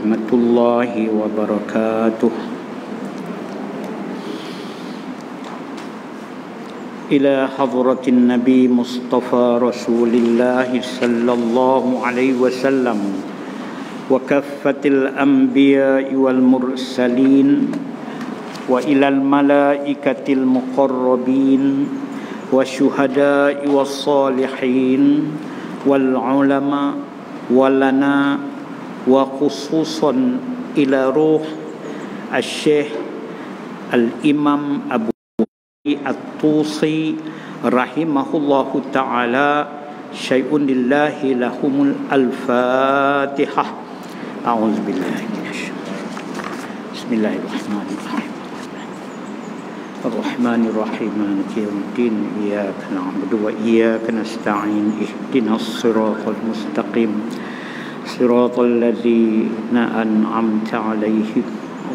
warahmatullahi wabarakatuh. Ila hadratin Nabi Mustafa Rasulillah sallallahu alaihi wasallam wa kaffatil anbiya wal mursalin wa ilal malaikatil muqarrabin wa syuhada'i was salihin wal ulama walana wa khususan ila ruh al-Syekh al-Imam Abu At-Tusi rahimahullahu ta'ala, syai'un lillahi lahumul al-Fatihah. A'udzubillahi minasyaitonir. Bismillahirrahmanirrahim. Ar-Rahmanir-Rahim. Maliki yaumiddin. Iyyaka na'budu wa iyyaka nasta'in. Ihdinas siratal mustaqim. Siratal ladzina an'amta 'alaihim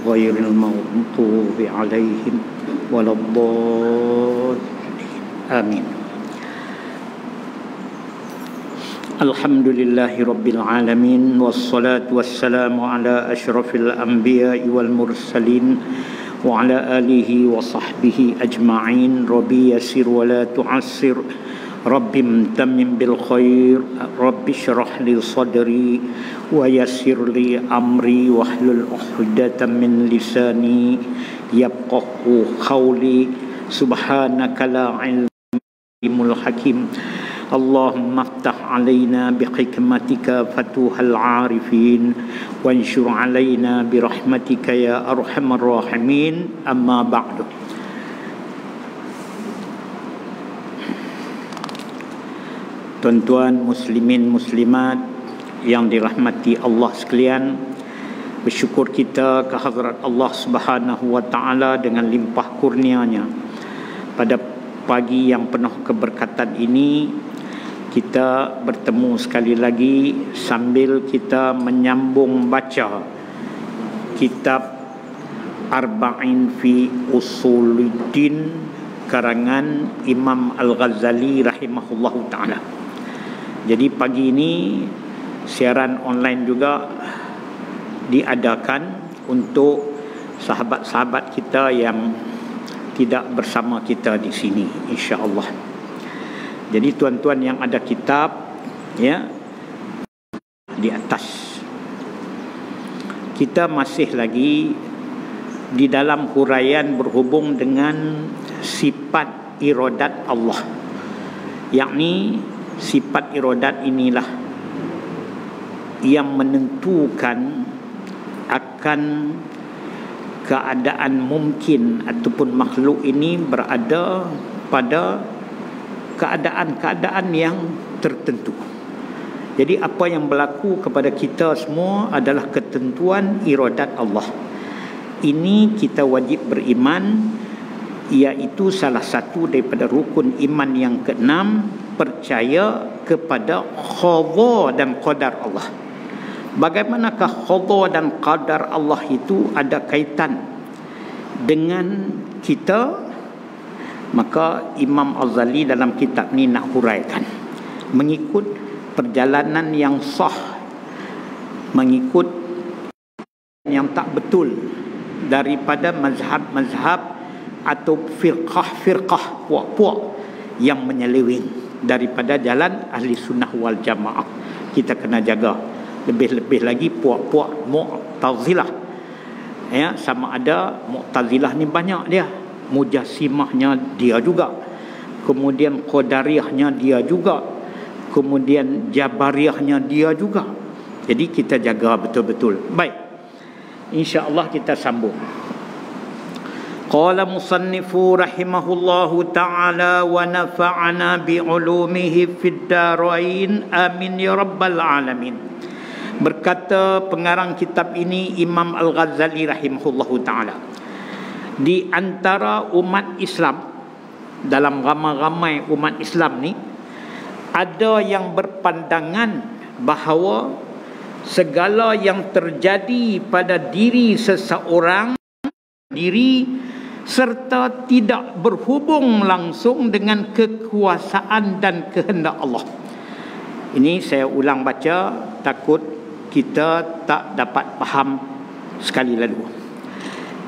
ghairil maghdubi 'alaihim waladdallin. Amin. Alhamdulillahi rabbil alamin, wassalatu wassalamu ala asyrafil anbiya'i wal mursalin wa ala alihi wa sahbihi ajma'in. Rabbi yassir wa la tu'assir, Rabbi mtammim bil khair, Rabbi syrah li sadri wa yassir li amri wahlul 'uqdatam min lisani yafqahu qawli. Subhanaka la ilmul hakim. Allahumma aftah alaina bihikmatika fatuhal arifin wanshur alaina birahmatika ya arhamar rahimin. Amma ba'du. Tuan-tuan muslimin muslimat yang dirahmati Allah sekalian, bersyukur kita ke hadrat Allah Subhanahu wa taala dengan limpah kurnia-Nya. Pada pagi yang penuh keberkatan ini, kita bertemu sekali lagi sambil kita menyambung baca kitab Arba'in fi Usuluddin karangan Imam Al-Ghazali rahimahullahu ta'ala. Jadi pagi ini siaran online juga diadakan untuk sahabat-sahabat kita yang tidak bersama kita di sini, insya-Allah. Jadi tuan-tuan yang ada kitab ya di atas, kita masih lagi di dalam huraian berhubung dengan sifat iradat Allah, yakni sifat iradat inilah yang menentukan akan keadaan mungkin ataupun makhluk ini berada pada keadaan-keadaan yang tertentu. Jadi apa yang berlaku kepada kita semua adalah ketentuan iradat Allah. Ini kita wajib beriman, iaitu salah satu daripada rukun iman yang keenam, percaya kepada qada dan qadar Allah. Bagaimanakah qada dan qadar Allah itu ada kaitan dengan kita? Maka Imam Al-Ghazali dalam kitab ni nak huraikan mengikut perjalanan yang sah, mengikut yang tak betul daripada mazhab-mazhab atau firqah-firqah, puak-puak yang menyeleweng daripada jalan ahli sunnah wal jamaah. Kita kena jaga. Lebih-lebih lagi puak-puak Mu'tazilah, ya, sama ada Mu'tazilah ni banyak dia, Mujassimahnya dia juga, kemudian Qadariyahnya dia juga, kemudian Jabariyahnya dia juga. Jadi kita jaga betul-betul. Baik, insya-Allah kita sambung. Qala musannifu rahimahullahu ta'ala wa nafa'ana bi'ulumihi fid darain amin ya rabbal alamin. Berkata pengarang kitab ini Imam Al-Ghazali rahimahullahu ta'ala, di antara umat Islam, dalam ramai-ramai umat Islam ni, ada yang berpandangan bahawa segala yang terjadi pada diri seseorang diri serta tidak berhubung langsung dengan kekuasaan dan kehendak Allah. Ini saya ulang baca, takut kita tak dapat faham sekali lalu.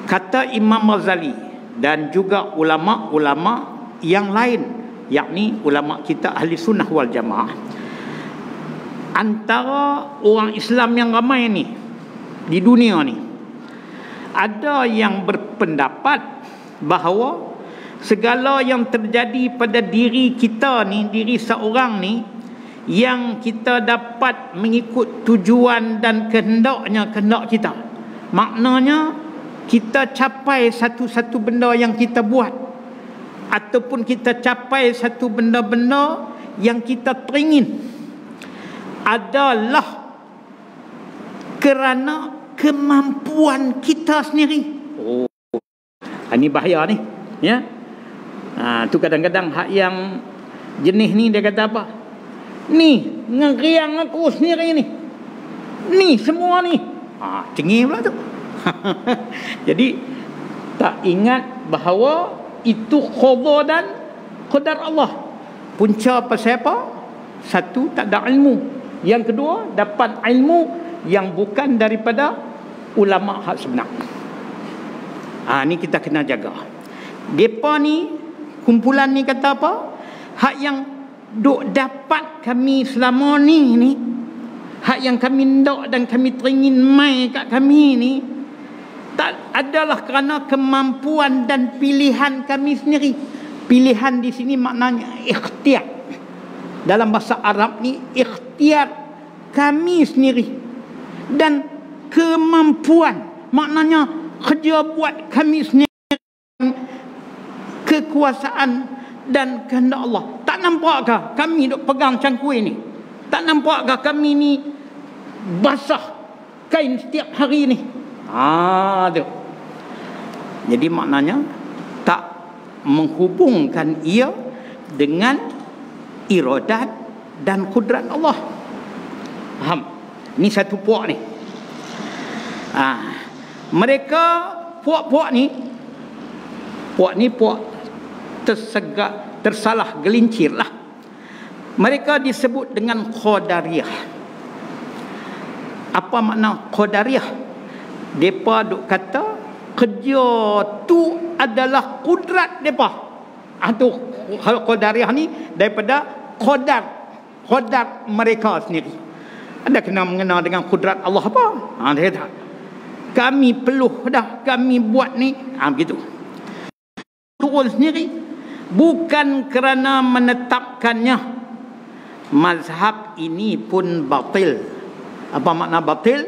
Kata Imam Ghazali dan juga ulama-ulama yang lain, yakni ulama kita ahli sunnah wal jamaah, antara orang Islam yang ramai ni di dunia ni, ada yang berpendapat bahawa segala yang terjadi pada diri kita ni, diri seorang ni, yang kita dapat mengikut tujuan dan kehendak kita, maknanya kita capai satu-satu benda yang kita buat, ataupun kita capai satu benda-benda yang kita teringin, adalah kerana kemampuan kita sendiri. Oh, ini bahaya ni, ya. Tu kadang-kadang hak yang jenis ni dia kata apa? Ni ngeriang aku sendiri ni. Ni semua ni. Cengih pula tu. Jadi tak ingat bahawa itu qada dan qadar Allah. Punca pasal apa? Satu, tak ada ilmu. Yang kedua, dapat ilmu yang bukan daripada ulama hak sebenar. Ni kita kena jaga. Depa ni, kumpulan ni kata apa? Hak yang duk dapat kami selama ni, hak yang kami ndak dan kami teringin mai kat kami ni, tak adalah kerana kemampuan dan pilihan kami sendiri. Pilihan di sini maknanya ikhtiar. Dalam bahasa Arab ni, ikhtiar kami sendiri. Dan kemampuan maknanya kerja buat kami sendiri, kekuasaan dan kehendak Allah. Tak nampakkah kami duk pegang cangkui ni? Tak nampakkah kami ni basah kain setiap hari ni? Tu. Jadi maknanya tak menghubungkan ia dengan iradat dan kudrat Allah. Faham? Ni satu puak ni. Mereka puak ni puak tersalah gelincir lah. Mereka disebut dengan Qadariyah. Apa makna Qadariyah? Depa duk kata kerja tu adalah kudrat depa. Tu Qadariyah ni daripada qadar mereka sendiri. Ada kena mengenal dengan kudrat Allah apa? Dia kata kami peluh dah, kami buat ni, begitu. Turun sendiri, bukan kerana menetapkannya. Mazhab ini pun batil. Apa makna batil?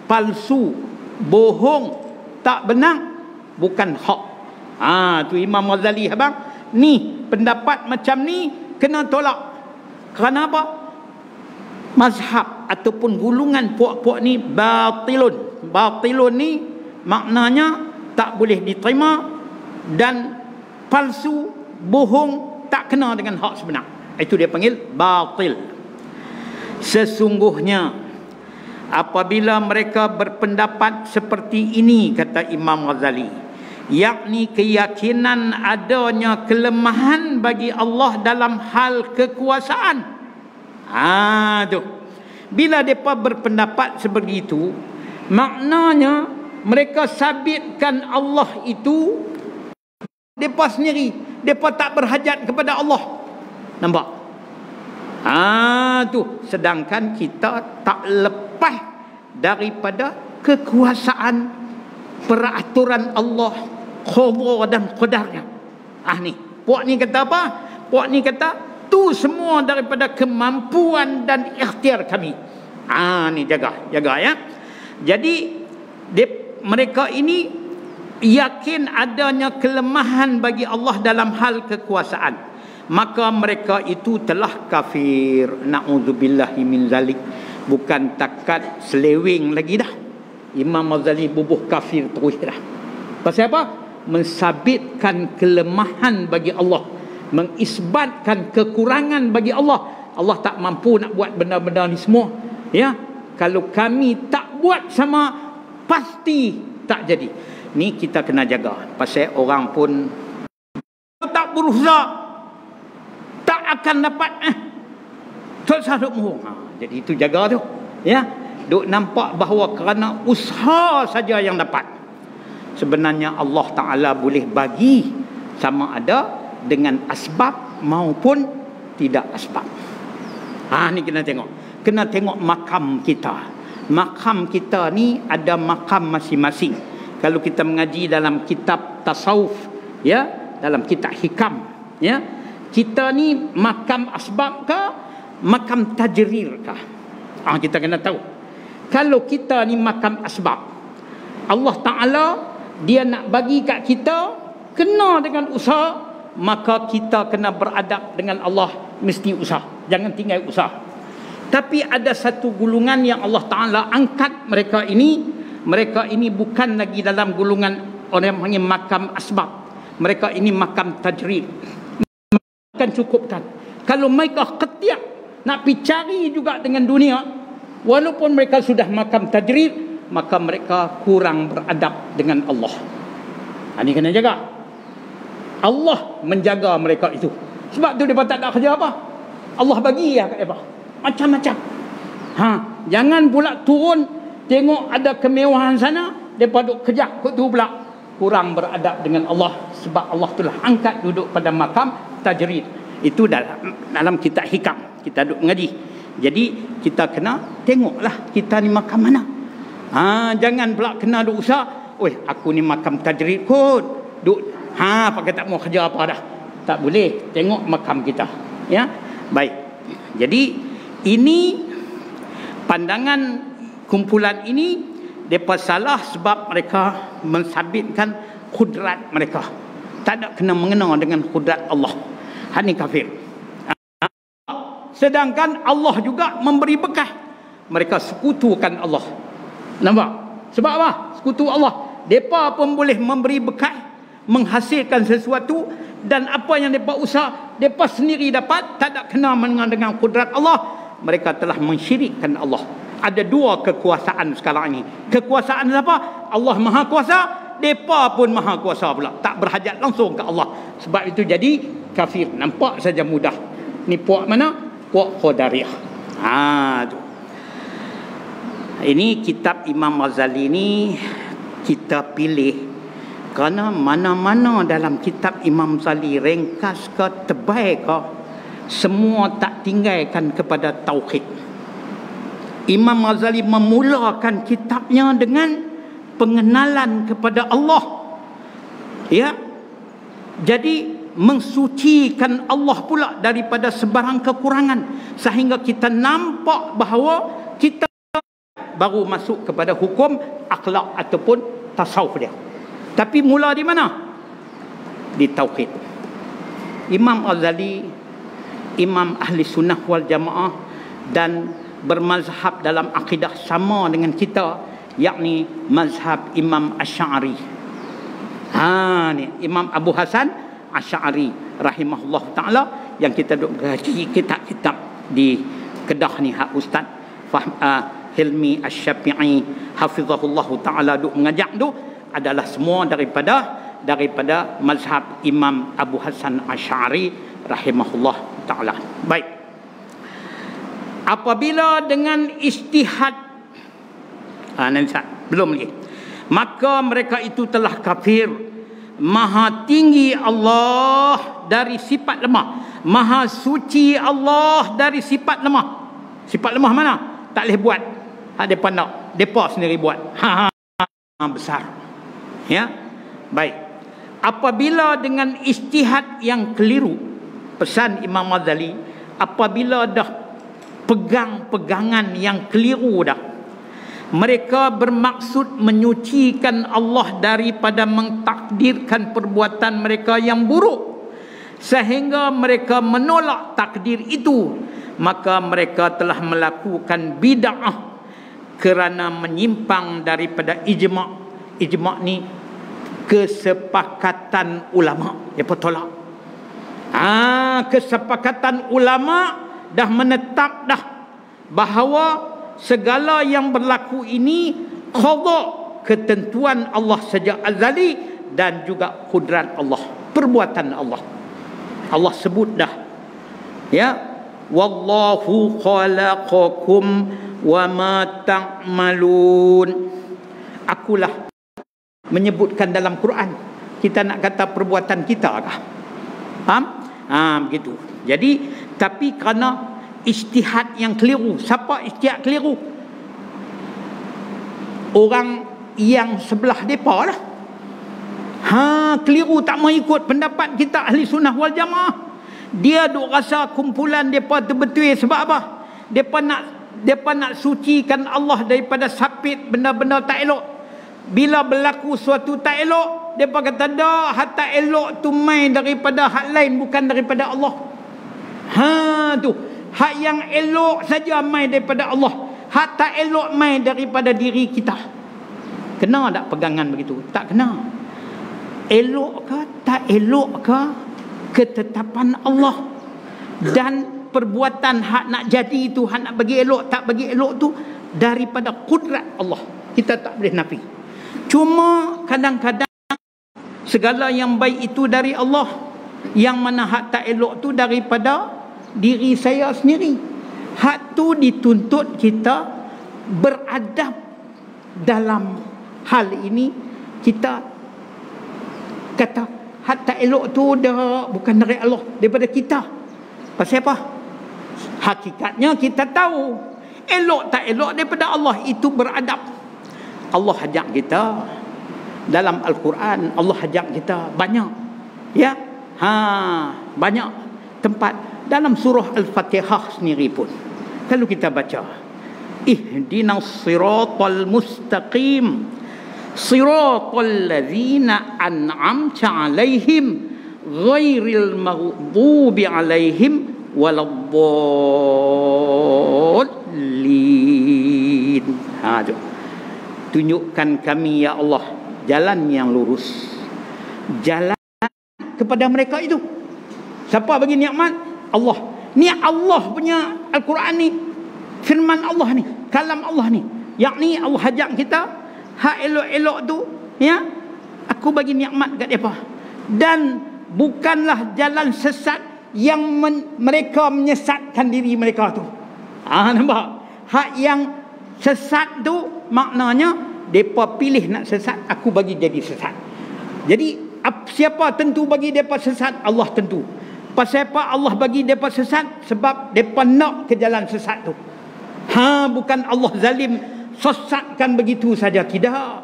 Palsu, bohong, tak benar, bukan hak. Tu Imam Ghazali abang. Ni pendapat macam ni kena tolak. Kerana apa? Mazhab ataupun gulungan puak-puak ni batilun. Batilun ni maknanya tak boleh diterima dan palsu, bohong, tak kena dengan hak sebenar. Itu dia panggil batil. Sesungguhnya apabila mereka berpendapat seperti ini, kata Imam Ghazali, yakni keyakinan adanya kelemahan bagi Allah dalam hal kekuasaan. Tu. Bila mereka berpendapat seperti itu, maknanya mereka sabitkan Allah itu mereka sendiri. Mereka tak berhajat kepada Allah. Nampak? Tu. Sedangkan kita tak lepas daripada kekuasaan, peraturan Allah, qada dan qadarnya. Ni. Puak ni kata apa? Puak ni kata tu semua daripada kemampuan dan ikhtiar kami. Ni jaga ya. Jadi mereka ini yakin adanya kelemahan bagi Allah dalam hal kekuasaan. Maka mereka itu telah kafir. Na'udzubillahi min zalik. Bukan takat selewing lagi dah. Imam Ghazali bubuh kafir terus dah. Pasal apa? Mensabitkan kelemahan bagi Allah, mengisbatkan kekurangan bagi Allah. Allah tak mampu nak buat benda-benda ni semua. Ya, kalau kami tak buat sama, pasti tak jadi. Ni kita kena jaga. Pasal orang pun tak berusaha, tak akan dapat. Tak sadut mohong. Jadi itu jaga tu. Ya, duk nampak bahawa kerana usaha saja yang dapat. Sebenarnya Allah Ta'ala boleh bagi sama ada dengan asbab maupun tidak asbab. Ni kena tengok. Kena tengok makam kita. Makam kita ni ada makam masing-masing. Kalau kita mengaji dalam kitab tasawuf, ya, dalam kitab hikam, ya, kita ni makam asbab ke makam tajrir ke? Kita kena tahu. Kalau kita ni makam asbab, Allah Ta'ala dia nak bagi kat kita kena dengan usaha, maka kita kena beradab dengan Allah, mesti usaha, jangan tinggal usaha. Tapi ada satu golongan yang Allah Ta'ala angkat mereka ini bukan lagi dalam golongan orang yang panggil makam asbab. Mereka ini makam tajrid. Akan cukupkan. Kalau mereka ketiak nak pergi cari juga dengan dunia, walaupun mereka sudah makam tajrid, maka mereka kurang beradab dengan Allah. Ini kena jaga. Allah menjaga mereka itu. Sebab tu mereka tak ada kerja apa. Allah bagi kat mereka macam-macam. Jangan pula turun tengok ada kemewahan sana, mereka duduk kejap kot tu pula kurang beradab dengan Allah. Sebab Allah telah angkat duduk pada makam tajrid. Itu dalam kitab hikam kita duduk mengaji. Jadi kita kena tengoklah kita ni makam mana. Jangan pula kena duk usah, aku ni makam tajrid kot, duk pakai tak mau kerja apa dah. Tak boleh. Tengok makam kita, ya. Baik. Jadi ini pandangan kumpulan ini depa salah sebab mereka mensabitkan kudrat mereka. Tak ada kena mengena dengan kudrat Allah. Ini kafir. Sedangkan Allah juga memberi bekah. Mereka sekutukan Allah. Nampak? Sebab apa? Sekutu Allah. Depa pun boleh memberi bekah, menghasilkan sesuatu, dan apa yang depa usaha, depa sendiri dapat, tak ada kena dengan kudrat Allah. Mereka telah mensyirikkan Allah. Ada dua kekuasaan sekarang ini. Kekuasaan apa? Allah Maha Kuasa, depa pun Maha Kuasa pula. Tak berhajat langsung ke Allah. Sebab itu jadi kafir. Nampak saja mudah. Ni puak mana? Puak Qadariyah. Tu. Ini kitab Imam Ghazali ni kita pilih kerana mana-mana dalam kitab Imam Ghazali, ringkas ke tebal ke, semua tak tinggalkan kepada tauhid. Imam Ghazali memulakan kitabnya dengan pengenalan kepada Allah, ya. Jadi mensucikan Allah pula daripada sebarang kekurangan, sehingga kita nampak bahawa kita baru masuk kepada hukum akhlak ataupun tasawuf dia. Tapi mula di mana? Di tauhid. Imam Ghazali imam ahli sunnah wal jamaah dan bermazhab dalam akidah sama dengan kita, yakni mazhab Imam Asy'ari. Ni Imam Abu Hasan Asy'ari rahimahullah taala yang kita duk gaji kitab-kitab di Kedah ni, hak Ustaz Hilmi Asy-Syafi'i hafizahullah taala duk mengajak tu adalah semua daripada mazhab Imam Abu Hasan Asy'ari rahimahullah ta'ala. Baik. Apabila dengan ijtihad, belum lagi, maka mereka itu telah kafir. Maha tinggi Allah dari sifat lemah, maha suci Allah dari sifat lemah. Sifat lemah mana? Tak boleh buat. Depa nak, depa sendiri buat. Besar. Ya. Baik. Apabila dengan ijtihad yang keliru, pesan Imam Ghazali, apabila dah pegang-pegangan yang keliru dah, mereka bermaksud menyucikan Allah daripada mentakdirkan perbuatan mereka yang buruk, sehingga mereka menolak takdir itu, maka mereka telah melakukan bid'ah kerana menyimpang daripada ijma'. Ijma' ni kesepakatan ulama. Dia tolak. Kesepakatan ulama dah menetap dah bahawa segala yang berlaku ini qada, ketentuan Allah sejak azali, dan juga kudrat Allah, perbuatan Allah. Allah sebut dah, ya, wallahu khalaqakum wa ma ta'malun. Akulah menyebutkan dalam Quran. Kita nak kata perbuatan kita kah? Faham? Begitu. Jadi tapi kerana ijtihad yang keliru. Siapa ijtihad keliru? Orang yang sebelah depa lah. Keliru, tak mau ikut pendapat kita ahli sunnah wal jamaah. Dia duk rasa kumpulan depa tu betul. Sebab apa? Depa nak sucikan Allah daripada sapit benda-benda tak elok. Bila berlaku suatu tak elok, depa kata dah, hak tak elok tu main daripada hak lain, bukan daripada Allah. Tu hak yang elok saja main daripada Allah, hak tak elok main daripada diri kita. Kena tak pegangan begitu? Tak kena. Elok ke tak elok ke ketetapan Allah, dan perbuatan hak nak jadi itu, hak nak bagi elok tak bagi elok tu daripada kudrat Allah. Kita tak boleh nafi. Cuma kadang-kadang segala yang baik itu dari Allah, yang mana hak tak elok tu daripada diri saya sendiri. Hak tu dituntut kita beradab dalam hal ini. Kita kata hak tak elok tu dah bukan dari Allah, daripada kita. Pasal apa? Hakikatnya kita tahu elok tak elok daripada Allah, itu beradab. Allah ajak kita dalam Al-Quran, Allah ajak kita banyak, ya, banyak tempat dalam surah Al-Fatihah sendiri pun. Kalau kita baca, ihdinas siratal mustaqim siratal ladzina an'amta 'alaihim ghairil maghdubi 'alaihim waladdallin. Tunjukkan kami ya Allah jalan yang lurus, jalan kepada mereka itu. Siapa bagi nikmat? Allah. Ni Allah punya Al-Quran ni, firman Allah ni, kalam Allah ni, yakni Allah ajak kita hak elok-elok tu, ya, aku bagi nikmat kat depa. Dan bukanlah jalan sesat yang mereka menyesatkan diri mereka tu. Nampak? Hak yang sesat tu maknanya depa pilih nak sesat, aku bagi jadi sesat. Jadi siapa tentu bagi depa sesat? Allah tentu. Pasal apa Allah bagi depa sesat? Sebab depa nak ke jalan sesat tu. Bukan Allah zalim sesatkan begitu saja, tidak.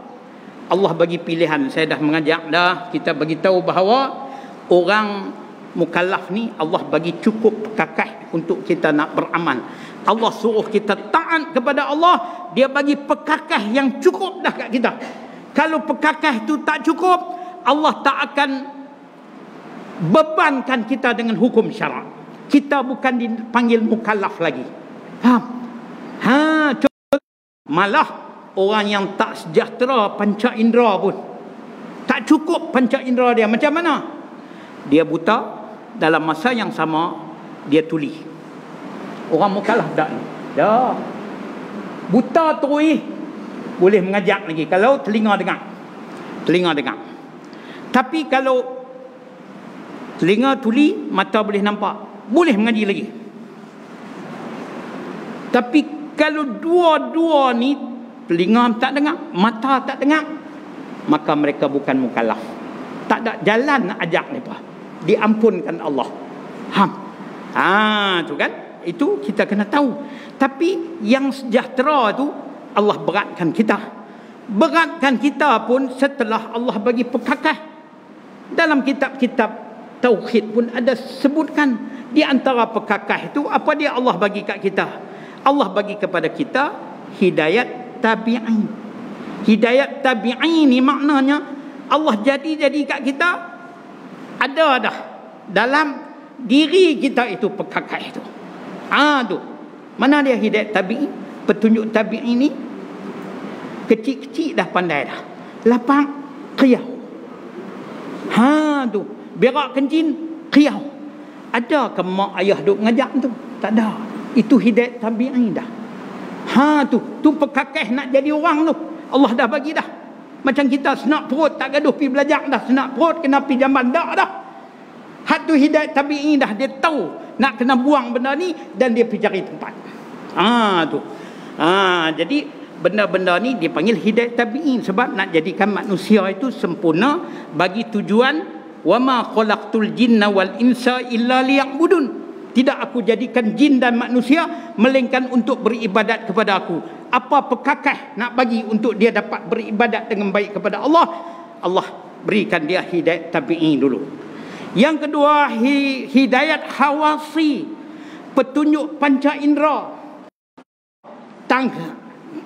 Allah bagi pilihan. Saya dah mengajak dah, kita bagi tahu bahawa orang mukallaf ni Allah bagi cukup kakak untuk kita nak beramal. Allah suruh kita taat kepada Allah, dia bagi pekakah yang cukup dah kat kita. Kalau pekakah itu tak cukup, Allah tak akan bebankan kita dengan hukum syarak. Kita bukan dipanggil mukallaf lagi. Malah orang yang tak sejahtera panca indera pun, tak cukup panca indera dia. Macam mana? Dia buta, dalam masa yang sama dia tuli. Orang mukallaf tak ni? Dah. Buta terus boleh mengajak lagi kalau telinga dengar. Telinga dengar. Tapi kalau telinga tuli, mata boleh nampak, boleh mengaji lagi. Tapi kalau dua-dua ni, telinga tak dengar, mata tak dengar, maka mereka bukan mukallaf. Tak ada jalan nak ajak mereka. Diampunkan Allah. Tu kan? Itu kita kena tahu. Tapi yang sejahtera tu Allah beratkan kita. Beratkan kita pun setelah Allah bagi pekakah. Dalam kitab-kitab tauhid pun ada sebutkan, di antara pekakah itu apa dia Allah bagi kat kita? Allah bagi kepada kita hidayat tabi'in. Hidayat tabi'in ni maknanya Allah jadi kat kita, ada dah dalam diri kita itu pekakah itu. Tu. Mana dia hidayat tabi'in? Petunjuk tabi'in ni kecil-kecil dah pandai dah. Lapang qiyau. Tu. Berak kencing qiyau. Ada ke mak ayah duk ngajak tu? Tak ada. Itu hidayat tabi'in dah. Tu pekakah nak jadi orang tu. Allah dah bagi dah. Macam kita senak perut tak gaduh pi belajar dah. Senak perut kena pi jamban dah. Hatu hidayat tabi'in dah, dia tahu nak kena buang benda ni dan dia pergi cari tempat. Tu. Jadi benda-benda ni dipanggil hidayat tabi'in, sebab nak jadikan manusia itu sempurna bagi tujuan wa ma khalaqtul jinna wal insa illa liya'budun. Tidak aku jadikan jin dan manusia melainkan untuk beribadat kepada aku. Apa pekakah nak bagi untuk dia dapat beribadat dengan baik kepada Allah? Allah berikan dia hidayat tabi'in dulu. Yang kedua, hidayat hawasi, petunjuk panca indera.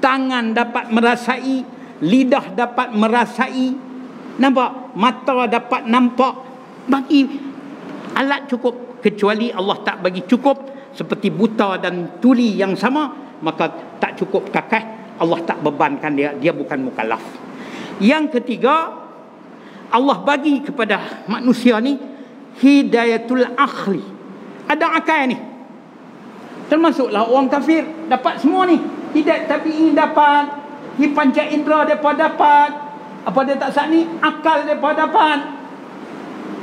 Tangan dapat merasai, lidah dapat merasai, nampak, mata dapat nampak. Bagi alat cukup, kecuali Allah tak bagi cukup seperti buta dan tuli yang sama, maka tak cukup kakah, Allah tak bebankan dia, dia bukan mukallaf. Yang ketiga, Allah bagi kepada manusia ni hidayatul akhli, ada akal ni. Termasuklah orang kafir dapat semua ni. Hidayat tabi'in dapat, panca indera mereka dapat. Apa dia tak sat ni? Akal mereka dapat.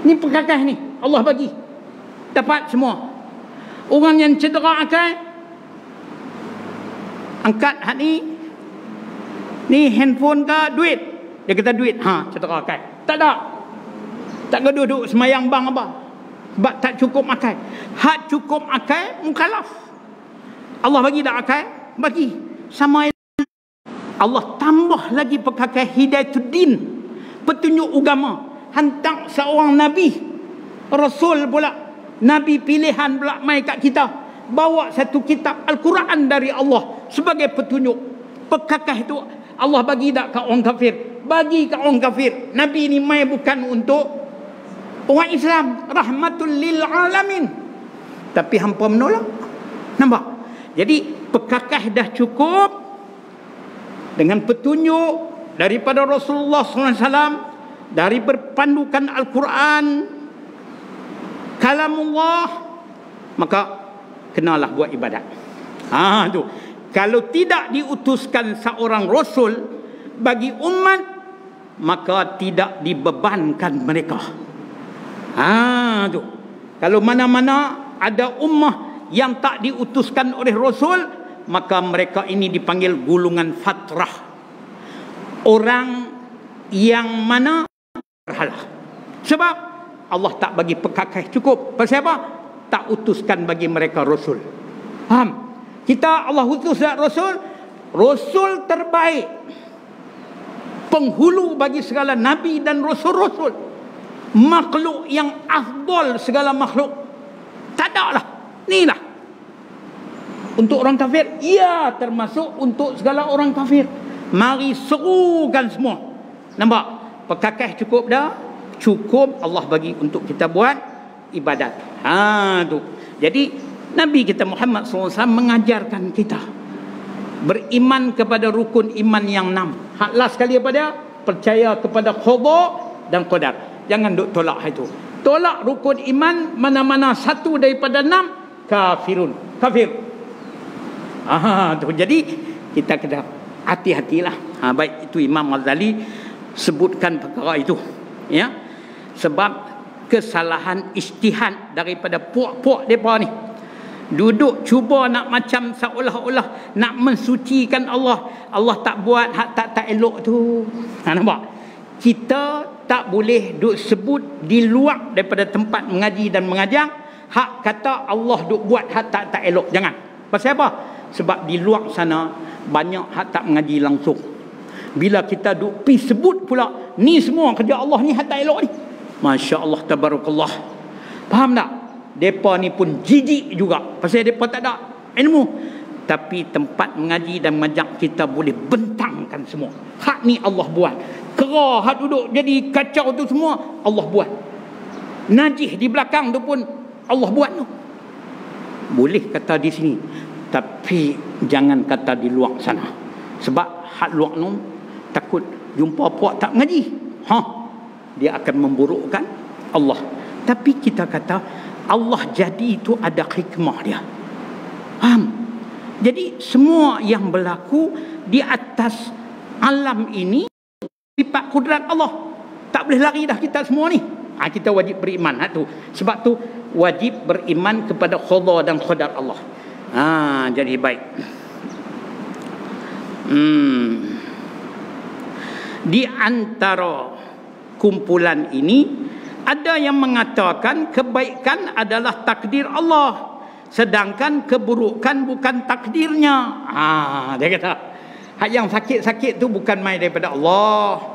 Ni perkakas ni Allah bagi, dapat semua. Orang yang cedera akal, angkat hak ni handphone ke duit, dia kata duit, cedera akal. Tak ada, tak duduk semayang bang apa, sebab tak cukup akal. Hak cukup akal mukallaf. Allah bagi dah akal, bagi sama. Allah tambah lagi perkakas hidayatul-din, petunjuk agama. Hantar seorang nabi, rasul pula, nabi pilihan pula mai kat kita, bawa satu kitab Al-Quran dari Allah sebagai petunjuk. Perkakas itu Allah bagi dak kat orang kafir, bagi kat orang kafir. Nabi ni mai bukan untuk orang Islam, rahmatul lil alamin, tapi hampa menolak. Nampak? Jadi perkakas dah cukup dengan petunjuk daripada Rasulullah SAW, dari berpandukan Al-Quran, kalamullah, maka kenalah buat ibadat. Tu. Kalau tidak diutuskan seorang Rasul bagi umat, maka tidak dibebankan mereka. Tu. Kalau mana-mana ada ummah yang tak diutuskan oleh Rasul, maka mereka ini dipanggil gulungan fatrah. Orang yang mana berhala. Sebab Allah tak bagi perkakas cukup. Pasal apa? Tak utuskan bagi mereka Rasul. Faham? Kita Allah utus Rasul, Rasul terbaik, penghulu bagi segala Nabi dan Rasul-Rasul, makhluk yang afdal segala makhluk. Tak ada lah. Ni lah untuk orang kafir, ya, termasuk untuk segala orang kafir. Mari serukan semua. Nampak? Perkakas cukup dah? Cukup Allah bagi untuk kita buat ibadat. Tu. Jadi Nabi kita Muhammad SAW mengajarkan kita beriman kepada rukun iman yang 6. Hak last sekali apa dia? Percaya kepada qada dan qadar. Jangan duk tolak itu. Tolak rukun iman mana-mana satu daripada 6, kafirun, kafir. Tu. Jadi kita kena hati-hatilah. Baik itu Imam Ghazali sebutkan perkara itu, ya, sebab kesalahan ijtihad daripada puak-puak depa ni, duduk cuba nak macam seolah-olah nak mensucikan Allah. Allah tak buat hak tak elok tu. Nampak? Kita tak boleh duk sebut di luar daripada tempat mengaji dan mengajar hak kata Allah duk buat hak tak elok. Jangan. Pasal apa? Sebab di luar sana banyak hak tak mengaji langsung. Bila kita duk pi sebut pula ni semua kerja Allah ni hak tak elok ni, Masya Allah, tabarakallah. Faham tak? Depa ni pun jijik juga pasal depa tak ada ilmu. Tapi tempat mengaji dan mengajar kita boleh bentangkan semua. Hak ni Allah buat. Kera hak duduk jadi kacau tu semua Allah buat. Najih di belakang tu pun Allah buat tu. Boleh kata di sini, tapi jangan kata di luar sana. Sebab hak luar tu takut jumpa puak tak mengaji. Dia akan memburukkan Allah. Tapi kita kata Allah jadi itu ada hikmah dia. Faham? Jadi semua yang berlaku di atas alam ini sifat kudrat Allah. Tak boleh lari dah kita semua ni. Kita wajib beriman. Tu. Sebab tu wajib beriman kepada qada dan qadar Allah. Jadi baik. Di antara kumpulan ini ada yang mengatakan kebaikan adalah takdir Allah, sedangkan keburukan bukan takdirnya. Dia kata hak yang sakit-sakit tu bukan mai daripada Allah.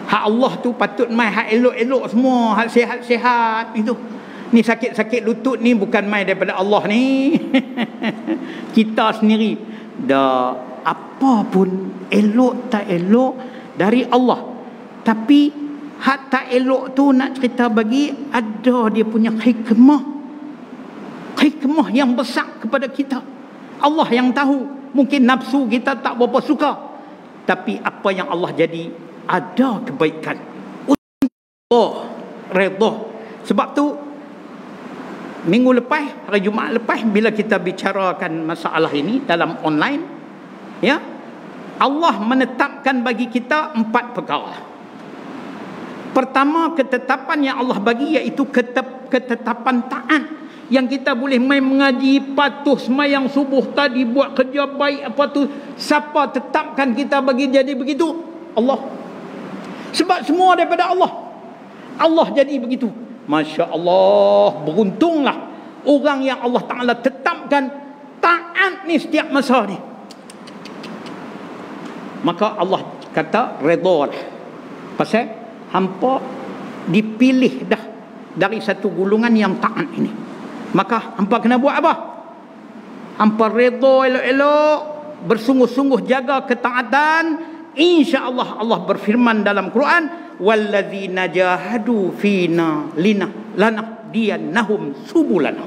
Hak Allah tu patut mai hak elok-elok semua, hak sihat-sihat itu. Ni sakit-sakit lutut ni bukan mai daripada Allah ni. Kita sendiri dah apa pun elok tak elok dari Allah. Tapi hak tak elok tu nak cerita bagi ada dia punya hikmah yang besar kepada kita. Allah yang tahu. Mungkin nafsu kita tak berapa suka, tapi apa yang Allah jadi ada kebaikan. Allah redha. Sebab tu minggu lepas, hari Jumaat lepas, bila kita bicarakan masalah ini dalam online, ya, Allah menetapkan bagi kita 4 perkara. Pertama, ketetapan yang Allah bagi iaitu ketetapan taat. Yang kita boleh main mengaji, patuh semayang subuh tadi, buat kerja baik apa tu, siapa tetapkan kita bagi jadi begitu? Allah. Sebab semua daripada Allah. Allah jadi begitu. Masya Allah, beruntunglah orang yang Allah Ta'ala tetapkan taat ni setiap masa ni. Maka Allah kata redha lah. Pasal hampa dipilih dah dari satu golongan yang taat ini. Maka hampa kena buat apa? Hampa redha elok-elok, bersungguh-sungguh jaga ketaatan. InsyaAllah Allah berfirman dalam Quran, walladzina jahadu fina lanahdiyannahum subulana.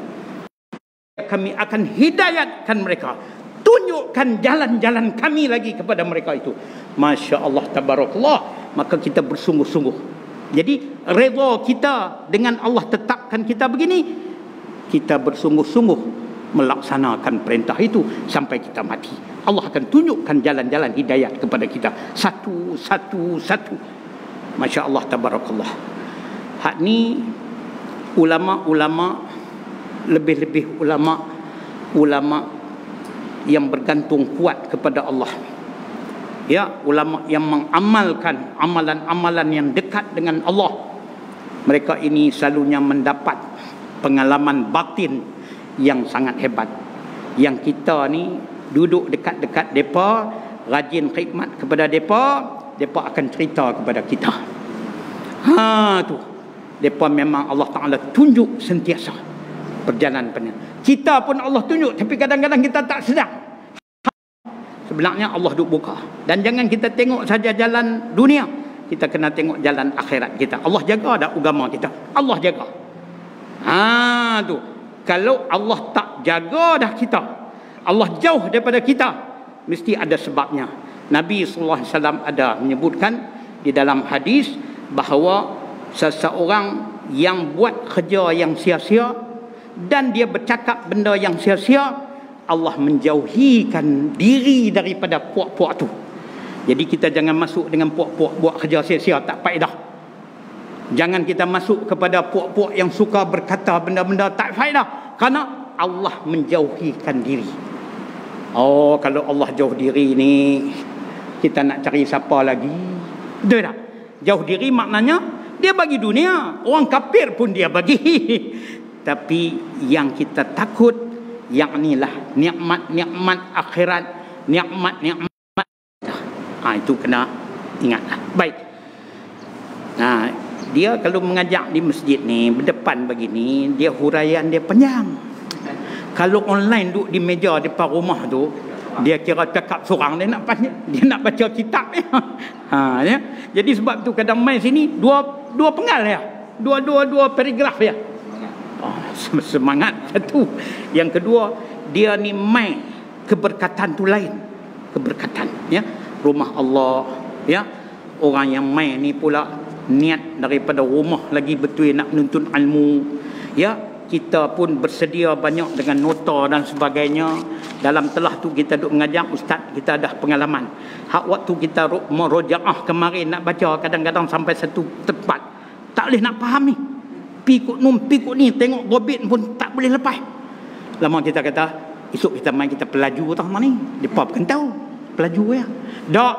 Kami akan hidayatkan mereka, tunjukkan jalan-jalan kami lagi kepada mereka itu. Masya Allah, tabarakallah. Maka kita bersungguh-sungguh. Jadi redha kita dengan Allah tetapkan kita begini, kita bersungguh-sungguh melaksanakan perintah itu sampai kita mati. Allah akan tunjukkan jalan-jalan hidayat kepada kita satu. Masya Allah, tabarakallah. Hak ni ulama-ulama, lebih-lebih ulama yang bergantung kuat kepada Allah. Ya, ulama yang mengamalkan amalan-amalan yang dekat dengan Allah. Mereka ini selalunya mendapat pengalaman batin yang sangat hebat. Yang kita ni duduk dekat-dekat mereka, rajin khidmat kepada mereka akan cerita kepada kita. Tu. Mereka memang Allah Ta'ala tunjuk sentiasa perjalanan. Kita pun Allah tunjuk, tapi kadang-kadang kita tak sedar. Sebenarnya Allah duk buka. Dan jangan kita tengok saja jalan dunia, kita kena tengok jalan akhirat kita. Allah jaga dah agama kita. Allah jaga. Tu. Kalau Allah tak jaga dah kita, Allah jauh daripada kita, mesti ada sebabnya. Nabi sallallahu alaihi wasallam ada menyebutkan di dalam hadis bahawa seseorang yang buat kerja yang sia-sia dan dia bercakap benda yang sia-sia, Allah menjauhikan diri daripada puak-puak tu. Jadi kita jangan masuk dengan puak-puak buat kerja sia-sia tak faedah. Jangan kita masuk kepada puak-puak yang suka berkata benda-benda tak faedah, kerana Allah menjauhikan diri. Kalau Allah jauh diri ni, kita nak cari siapa lagi? Betul tak? Jauh diri maknanya dia bagi dunia, orang kafir pun dia bagi. Tapi yang kita takut, yaknilah nikmat-nikmat akhirat, nikmat-nikmat. Itu kena ingatlah. Baik. Dia kalau mengajak di masjid ni, berdepan begini, dia huraian dia panjang. Kalau online duduk di meja depan rumah tu, dia kira cakap seorang, dia nak baca kitab ya. Jadi sebab tu kadang main sini dua penggal ya. Dua paragraf ya. Semangat satu. Yang kedua, dia ni main keberkatan tu lain. Keberkatan ya. Rumah Allah ya. Orang yang main ni pula niat daripada rumah lagi betul nak menuntut ilmu ya. Kita pun bersedia banyak dengan nota dan sebagainya. Dalam telah tu kita duk mengajar, ustaz kita dah pengalaman. Hak waktu kita merojaah kemarin nak baca, kadang-kadang sampai satu tempat tak boleh nak faham ni. Pikut ni, tengok gobit pun tak boleh lepas. Lama kita kata, esok kita main kita pelaju tau ni. Depa bukan tahu. pelaju ya. Tak,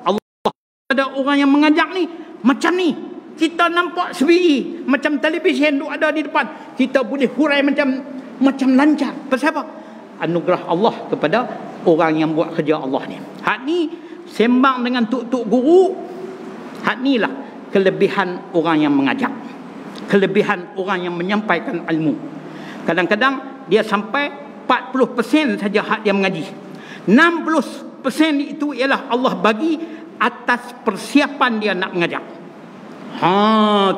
Allah ada orang yang mengajak ni macam ni. Kita nampak sebiji macam televisyen tu ada di depan. Kita boleh hurai macam lancar. Pasal apa? Anugerah Allah kepada orang yang buat kerja Allah ni. Hak ni sembang dengan tuk-tuk guru. Hak ni lah kelebihan orang yang mengajak. Kelebihan orang yang menyampaikan ilmu. Kadang-kadang dia sampai 40% saja hak dia mengaji. 60% itu ialah Allah bagi atas persiapan dia nak mengajak.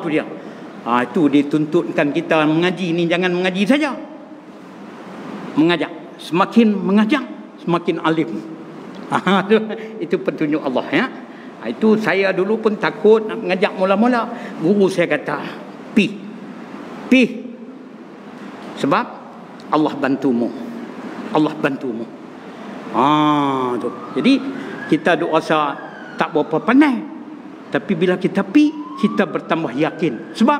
Tu dia. Itu dituntutkan kita mengaji ni, jangan mengaji saja. Mengajak. Semakin mengajak, semakin alim. Itu petunjuk Allah ya. Itu saya dulu pun takut nak mengajak mula-mula. Guru saya kata, pi. Sebab Allah bantumu. Allah bantumu. Tu. Jadi kita duk rasa tak berapa pandai. Tapi bila kita pi, kita bertambah yakin. Sebab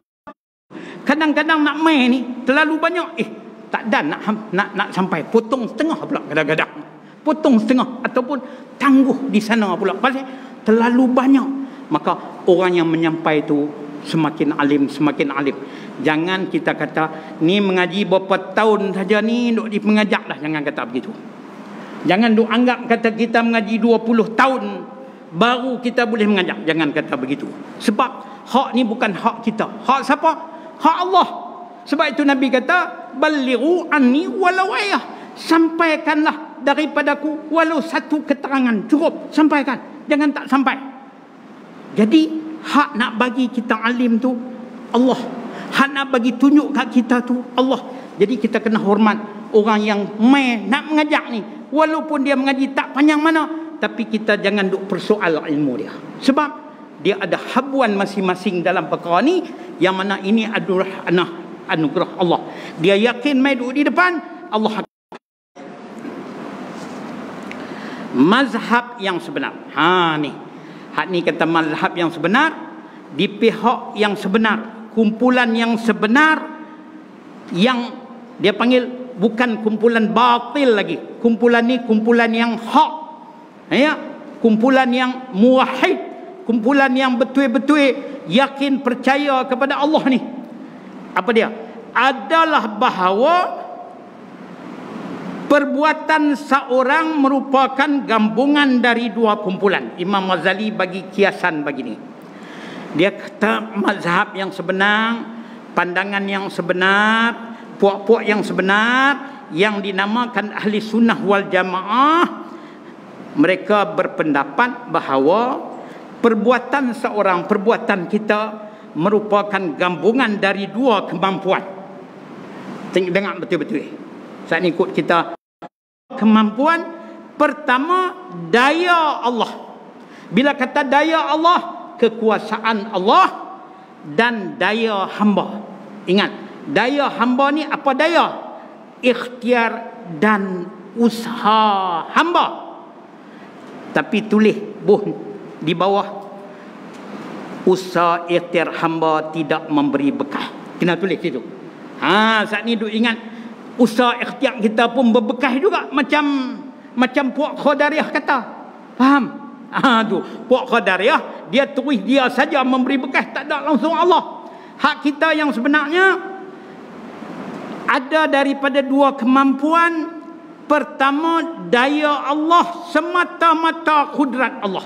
kadang-kadang nak main ni terlalu banyak. Tak ada nak sampai. Potong setengah pula kadang-kadang. Potong setengah ataupun tangguh di sana pula. Pasal terlalu banyak. Maka orang yang menyampai tu semakin alim. Jangan kita kata ni mengaji berapa tahun saja ni duk di pengajak dah. Jangan kata begitu. Jangan duk anggap kata kita mengaji 20 tahun baru kita boleh mengajak. Jangan kata begitu. Sebab hak ni bukan hak kita. Hak siapa? Hak Allah. Sebab itu Nabi kata, balighu anni walau ayah. Sampaikanlah daripadaku walau satu keterangan. Cukup. Sampaikan. Jangan tak sampai. Jadi hak nak bagi kita alim tu Allah. Hak nak bagi tunjuk kat kita tu Allah. Jadi kita kena hormat orang yang nak mengajak ni. Walaupun dia mengaji tak panjang mana, tapi kita jangan duk persoal ilmu dia. Sebab dia ada habuan masing-masing dalam perkara ni, yang mana ini adalah anugerah Allah. Dia yakin mai duduk di depan Allah. Mazhab yang sebenar. Ni. Hak ni kata mazhab yang sebenar di pihak yang sebenar, kumpulan yang sebenar, yang dia panggil bukan kumpulan batil lagi. Kumpulan ni kumpulan yang hak. Ya, kumpulan yang muwahhid, kumpulan yang betul-betul yakin percaya kepada Allah ni. Apa dia? Adalah bahawa perbuatan seorang merupakan gabungan dari dua kumpulan. Imam Ghazali bagi kiasan begini. Dia kata mazhab yang sebenar, pandangan yang sebenar, puak-puak yang sebenar, yang dinamakan ahli sunnah wal jamaah, mereka berpendapat bahawa perbuatan seorang, perbuatan kita merupakan gabungan dari dua kemampuan. Dengar betul-betul. Saat ni ikut kita. Kemampuan pertama, daya Allah. Bila kata daya Allah, kekuasaan Allah dan daya hamba. Ingat, daya hamba ni apa daya? Ikhtiar dan usaha hamba. Tapi tulis di bawah, usaha ikhtiar hamba tidak memberi bekah. Kena tulis situ. Saat ni duk ingat, usaha ikhtiar kita pun berbekah juga, macam puak Qadariyah kata. Faham? Tu puak Qadariyah, dia tulis dia saja memberi bekah, tak ada langsung Allah. Hak kita yang sebenarnya ada daripada dua kemampuan. Pertama, daya Allah, semata-mata kudrat Allah.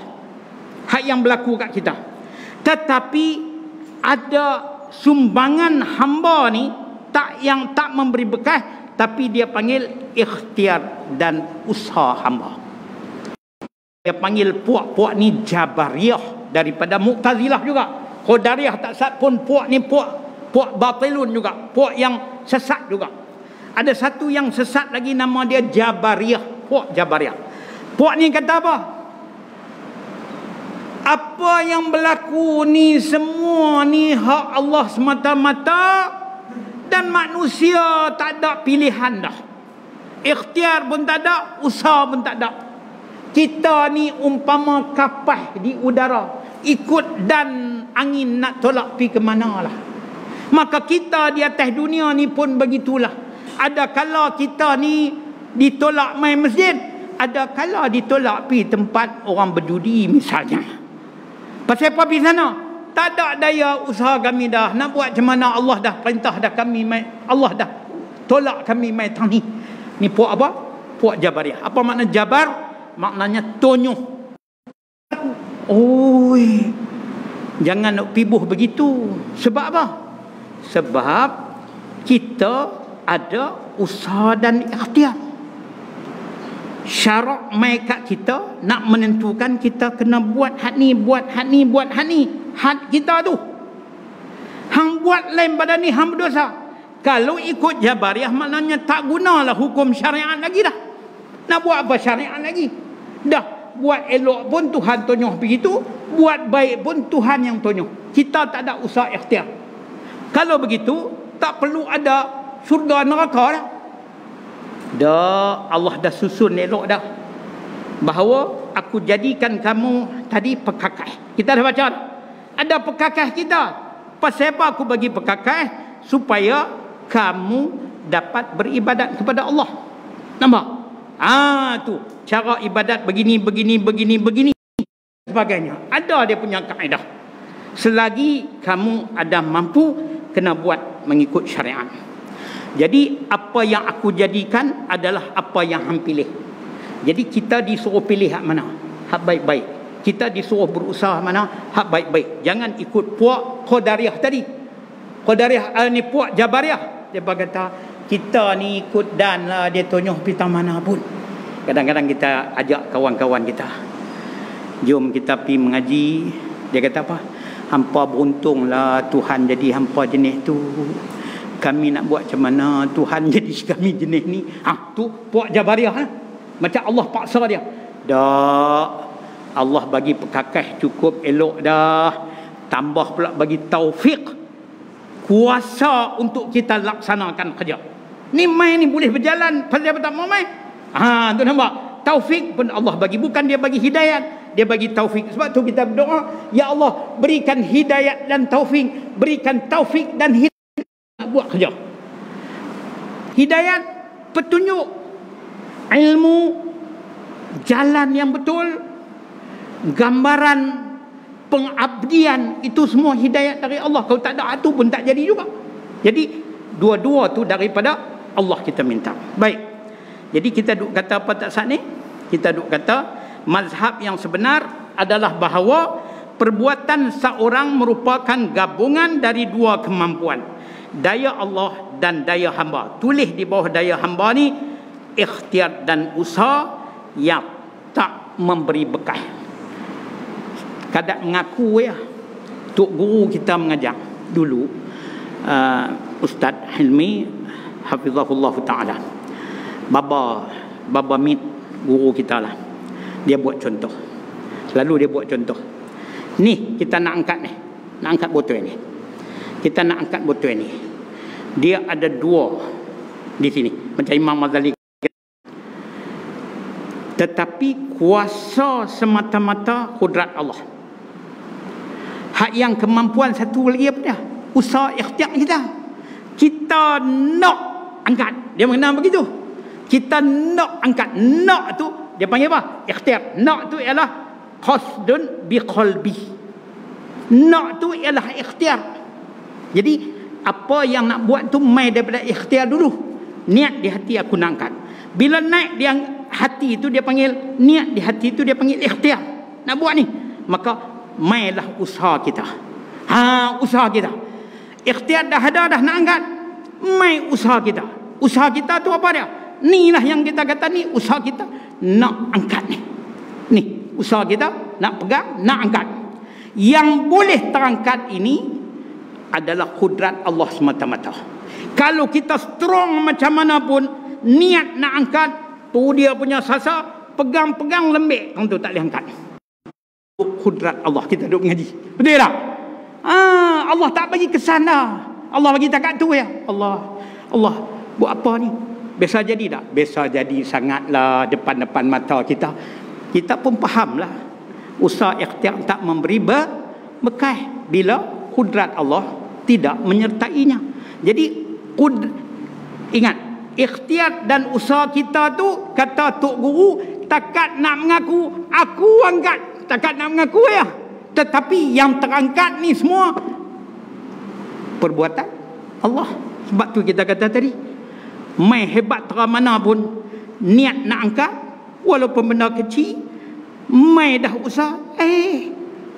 Hak yang berlaku kat kita. Tetapi ada sumbangan hamba ni yang tak memberi bekah, tapi dia panggil ikhtiar dan usaha hamba. Dia panggil puak-puak ni Jabariyah, daripada Mu'tazilah juga. Qadariyah tak sat pun, puak ni puak batilun juga, puak yang sesat juga. Ada satu yang sesat lagi, nama dia Jabariyah, puak Jabariyah. Puak ni kata apa? Apa yang berlaku ni semua ni hak Allah semata-mata, dan manusia tak ada pilihan dah. Ikhtiar pun tak ada, usaha pun tak ada. Kita ni umpama kapal di udara, ikut dan angin nak tolak pi ke mana lah. Maka kita di atas dunia ni pun begitulah. Ada kala kita ni ditolak main masjid, ada kala ditolak pergi tempat orang berdudi misalnya. Pasal apa pergi sana? Tak ada daya usaha kami dah. Nak buat macam mana, Allah dah perintah dah kami mai. Allah dah tolak kami mai tang ni. Ni puak apa? Puak Jabariyah. Apa makna Jabar? Maknanya tonyoh. Oi. Jangan nak pibuh begitu. Sebab apa? Sebab kita ada usaha dan ikhtiar. Syarak mai kat kita nak menentukan kita kena buat hak ni, buat hak ni, buat hak ni. Hak kita tu. Hang buat lain pada ni hang berdosa. Kalau ikut Jabariyah maknanya tak gunalah hukum syariat lagi dah. Nak buat apa syariat lagi? Dah buat elok pun Tuhan tonyoh begitu, buat baik pun Tuhan yang tonyoh. Kita tak ada usaha ikhtiar. Kalau begitu tak perlu ada syurga neraka dah. Dah Allah dah susun elok dah. Bahawa aku jadikan kamu tadi pekakai. Kita dah baca dah. Ada pekakai kita. Pasal apa aku bagi pekakai? Supaya kamu dapat beribadat kepada Allah. Nampak? Tu cara ibadat begini sebagainya. Ada dia punya kaedah. Selagi kamu ada mampu, kena buat mengikut syariat. Jadi apa yang aku jadikan adalah apa yang hang pilih. Jadi kita disuruh pilih hak mana? Hak baik-baik. Kita disuruh berusaha mana? Hak baik-baik. Jangan ikut puak Qadariyah tadi. Qadariyah ni puak Jabariyah. Dia berkata kita ni ikut dan lah, dia tonyoh pita mana pun. Kadang-kadang kita ajak kawan-kawan kita, jom kita pergi mengaji. Dia kata apa? Hampa beruntunglah Tuhan jadi hampa jenis tu. Kami nak buat macam mana Tuhan jadi kami jenis ni. Tu puak Jabariyah lah. Macam Allah paksa dia. Dah Allah bagi pekakai cukup elok dah. Tambah pula bagi taufik, kuasa untuk kita laksanakan kerja. Ni mai ni boleh berjalan. Pasal apa tak mau mai? Tu nampak. Taufik pun Allah bagi. Bukan dia bagi hidayat, dia bagi taufik. Sebab tu kita berdoa, ya Allah berikan hidayat dan taufik. Berikan taufik dan hidayat nak buat kerja. Hidayat, petunjuk, ilmu, jalan yang betul, gambaran pengabdian, itu semua hidayat dari Allah. Kalau tak ada itu pun tak jadi juga. Jadi dua-dua tu daripada Allah kita minta. Baik. Jadi kita duk kata apa tak sat ni? Kita duk kata mazhab yang sebenar adalah bahawa perbuatan seorang merupakan gabungan dari dua kemampuan. Daya Allah dan daya hamba. Tulis di bawah daya hamba ni ikhtiar dan usaha yang tak memberi bekal. Kadang mengaku ya, tok guru kita mengajar dulu, Ustaz Hilmi hafizahullah taala. Baba Mit guru kita lah. Dia buat contoh. Selalu dia buat contoh. Ni kita nak angkat ni. Nak angkat botol ni. Kita nak angkat botol ni. Dia ada dua di sini. Macam Imam Ghazali. Tetapi kuasa semata-mata kudrat Allah. Hak yang kemampuan satu lagi apa dia? Usaha ikhtiar kita. Kita nak angkat. Dia mengenal begitu. Kita nak angkat. Nak tu dia panggil apa? Ikhtiar. Nak tu ialah qasdun biqalbi. Nak tu ialah ikhtiar. Jadi apa yang nak buat tu mai daripada ikhtiar dulu. Niat di hati aku nak angkat. Bila naik di hati itu dia panggil niat, di hati itu dia panggil ikhtiar. Nak buat ni, maka mailah usaha kita. Usaha kita. Ikhtiar dah ada dah nak angkat. Mai usaha kita. Usaha kita tu apa dia? Ni lah yang kita kata ni usaha kita nak angkat ni. Ni usaha kita nak pegang, nak angkat. Yang boleh terangkat ini adalah kudrat Allah semata-mata. Kalau kita strong macam mana pun, niat nak angkat, tu dia punya sasar, pegang-pegang lembek, orang tu tak boleh angkat. Kudrat Allah, kita duduk mengaji. Betul tak? Allah tak bagi kesan dah. Allah bagi takat tu ya. Allah buat apa ni? Biasa jadi tak? Biasa jadi sangatlah depan-depan mata kita. Kita pun fahamlah. Usaha ikhtiar tak memberi bekal bila kudrat Allah tidak menyertainya. Jadi ingat, ikhtiar dan usaha kita tu, kata Tok Guru, Setakat nak mengaku, aku angkat. Setakat nak mengaku ya. Tetapi yang terangkat ni semua perbuatan Allah. Sebab tu kita kata tadi, mai hebat terang mana pun niat nak angkat, walaupun benda kecil, mai dah usaha,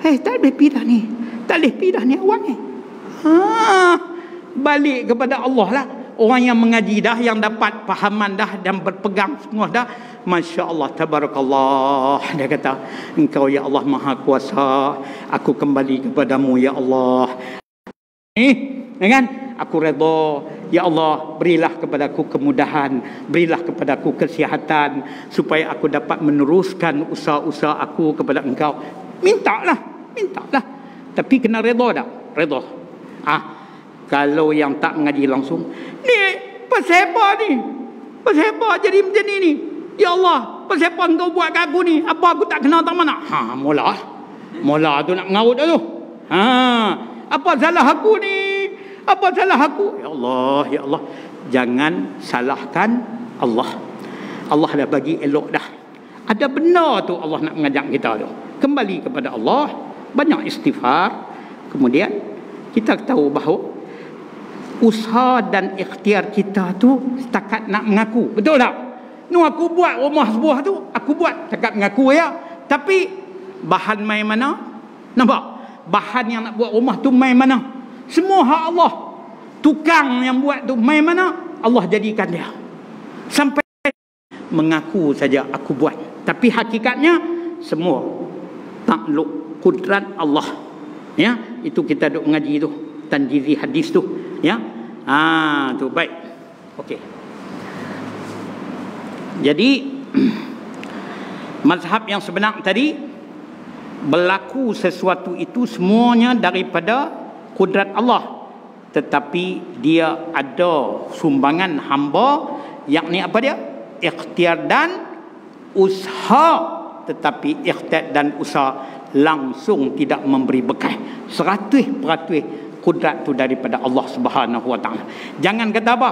tak boleh pergi dah ni, tak boleh pergi dah ni awak ni. Balik kepada Allah lah. Orang yang mengaji dah, yang dapat pahaman dah dan berpegang semua dah, Masya Allah, tabarakallah. Dia kata, engkau ya Allah Maha Kuasa, aku kembali kepadamu ya Allah. Kan? Aku redha, ya Allah, berilah kepadaku kemudahan, berilah kepadaku kesihatan, supaya aku dapat meneruskan usaha-usaha aku kepada engkau. Mintalah. Tapi kena redha tak? Redha. Kalau yang tak mengaji langsung, ni pasal apa ni? Pasal apa jadi macam ni? Ya Allah, pasal apa engkau buat kat aku ni? Apa aku tak kenal tak mana? Mula tu nak mengarut dah tu. Apa salah aku ni? Apa salah aku? Ya Allah, jangan salahkan Allah. Allah dah bagi elok dah. Ada benda tu Allah nak mengajak kita tu. Kembali kepada Allah, banyak istighfar. Kemudian kita tahu bahawa usaha dan ikhtiar kita tu setakat nak mengaku. Betul tak? Aku buat rumah sebuah tu, aku buat setakat mengaku ya. Tapi bahan main mana? Nampak? Bahan yang nak buat rumah tu main mana? Semua hak Allah. Tukang yang buat tu main mana? Allah jadikan dia. Sampai mengaku saja aku buat. Tapi hakikatnya semua takluk kudrat Allah. Ya, itu kita duk mengaji tu, tanjizi hadis tu, ya. Tu baik. Okey. Jadi mazhab yang sebenar tadi, berlaku sesuatu itu semuanya daripada kudrat Allah, tetapi dia ada sumbangan hamba, yakni apa dia? Ikhtiar dan usaha. Tetapi ikhtiar dan usaha langsung tidak memberi bekal. 100% kudrat tu daripada Allah Subhanahu Wa Taala. Jangan kata apa,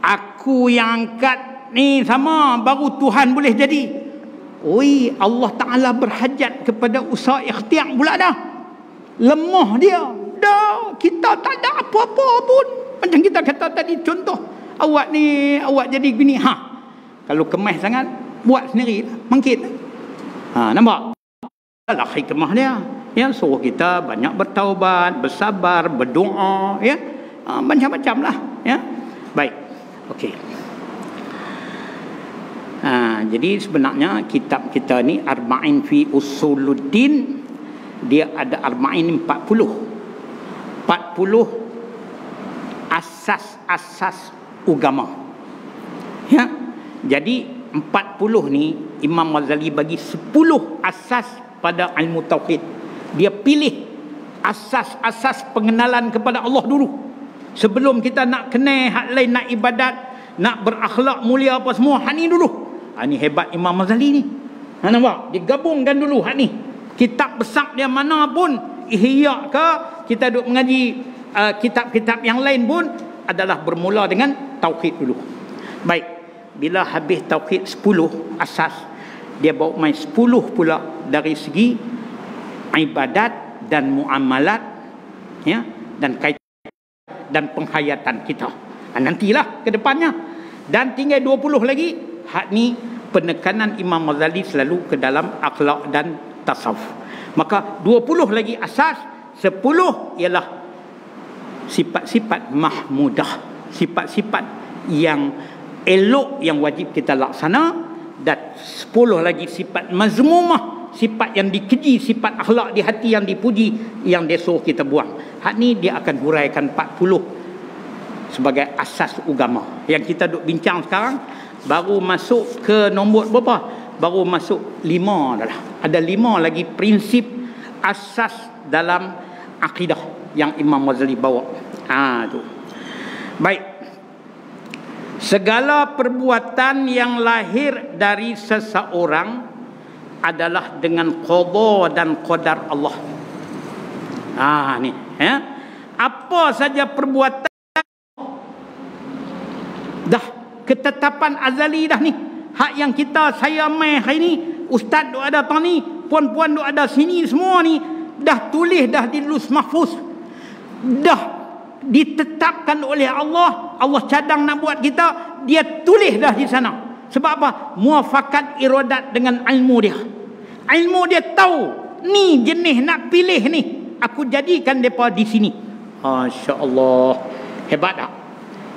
aku yang angkat ni sama baru Tuhan boleh jadi. Oi, Allah Taala berhajat kepada usaha ikhtiar pula dah. Lemah dia. Dah, kita tak ada apa-apa pun. Macam kita kata tadi contoh, awak ni awak jadi gini, kalau kemas sangat buat sendiri, mangkit. Nampak? Adalah hikmah dia. Ya, suruh kita banyak bertaubat, bersabar, berdoa, ya. Macam-macam lah, ya. Baik. Okey. Jadi sebenarnya kitab kita ni Arba'in fi Usuluddin, dia ada Arba'in 40 asas-asas agama. Ya. Jadi 40 ni Imam Ghazali bagi 10 asas pada ilmu tauhid. Dia pilih asas-asas pengenalan kepada Allah dulu. Sebelum kita nak kenal hak lain, nak ibadat, nak berakhlak mulia apa semua, hak ni dulu. Ni hebat Imam Ghazali ni. Nampak? Dia gabungkan dulu hak ni. Kitab besar dia mana pun, Ihya ke, kita duk mengaji kitab-kitab yang lain pun adalah bermula dengan tauhid dulu. Baik. Bila habis tauhid 10 asas, dia bawa main 10 pula dari segi ibadat dan muamalat, ya, dan kaitan dan penghayatan kita. Nantilah ke depannya. Dan tinggal 20 lagi. Hak ni penekanan Imam Ghazali selalu ke dalam akhlak dan tasawuf. Maka 20 lagi asas, 10 ialah sifat-sifat mahmudah, sifat-sifat yang elok yang wajib kita laksana, dan 10 lagi sifat mazmumah, sifat yang dikeji, sifat akhlak di hati yang dipuji, yang dia suruh kita buang. Hak ni dia akan huraikan 40 sebagai asas agama. Yang kita duk bincang sekarang baru masuk ke nombor berapa? Baru masuk 5 dah. Ada 5 lagi prinsip asas dalam akidah yang Imam Ghazali bawa. Tu. Baik. Segala perbuatan yang lahir dari seseorang adalah dengan qada dan qadar Allah. Ni, ya. Apa saja perbuatan dah ketetapan azali dah ni. Hak yang saya mai hari ni, ustaz duk ada tang ni, puan-puan duk ada sini, semua ni dah tulis dah di lus mahfuz, dah ditetapkan oleh Allah. Allah cadang nak buat kita, dia tulis dah di sana. Sebab apa? Muafakat iradat dengan ilmu dia. Ilmu dia tahu ni jenis nak pilih ni, aku jadikan depa di sini. Masya-Allah. Hebat tak?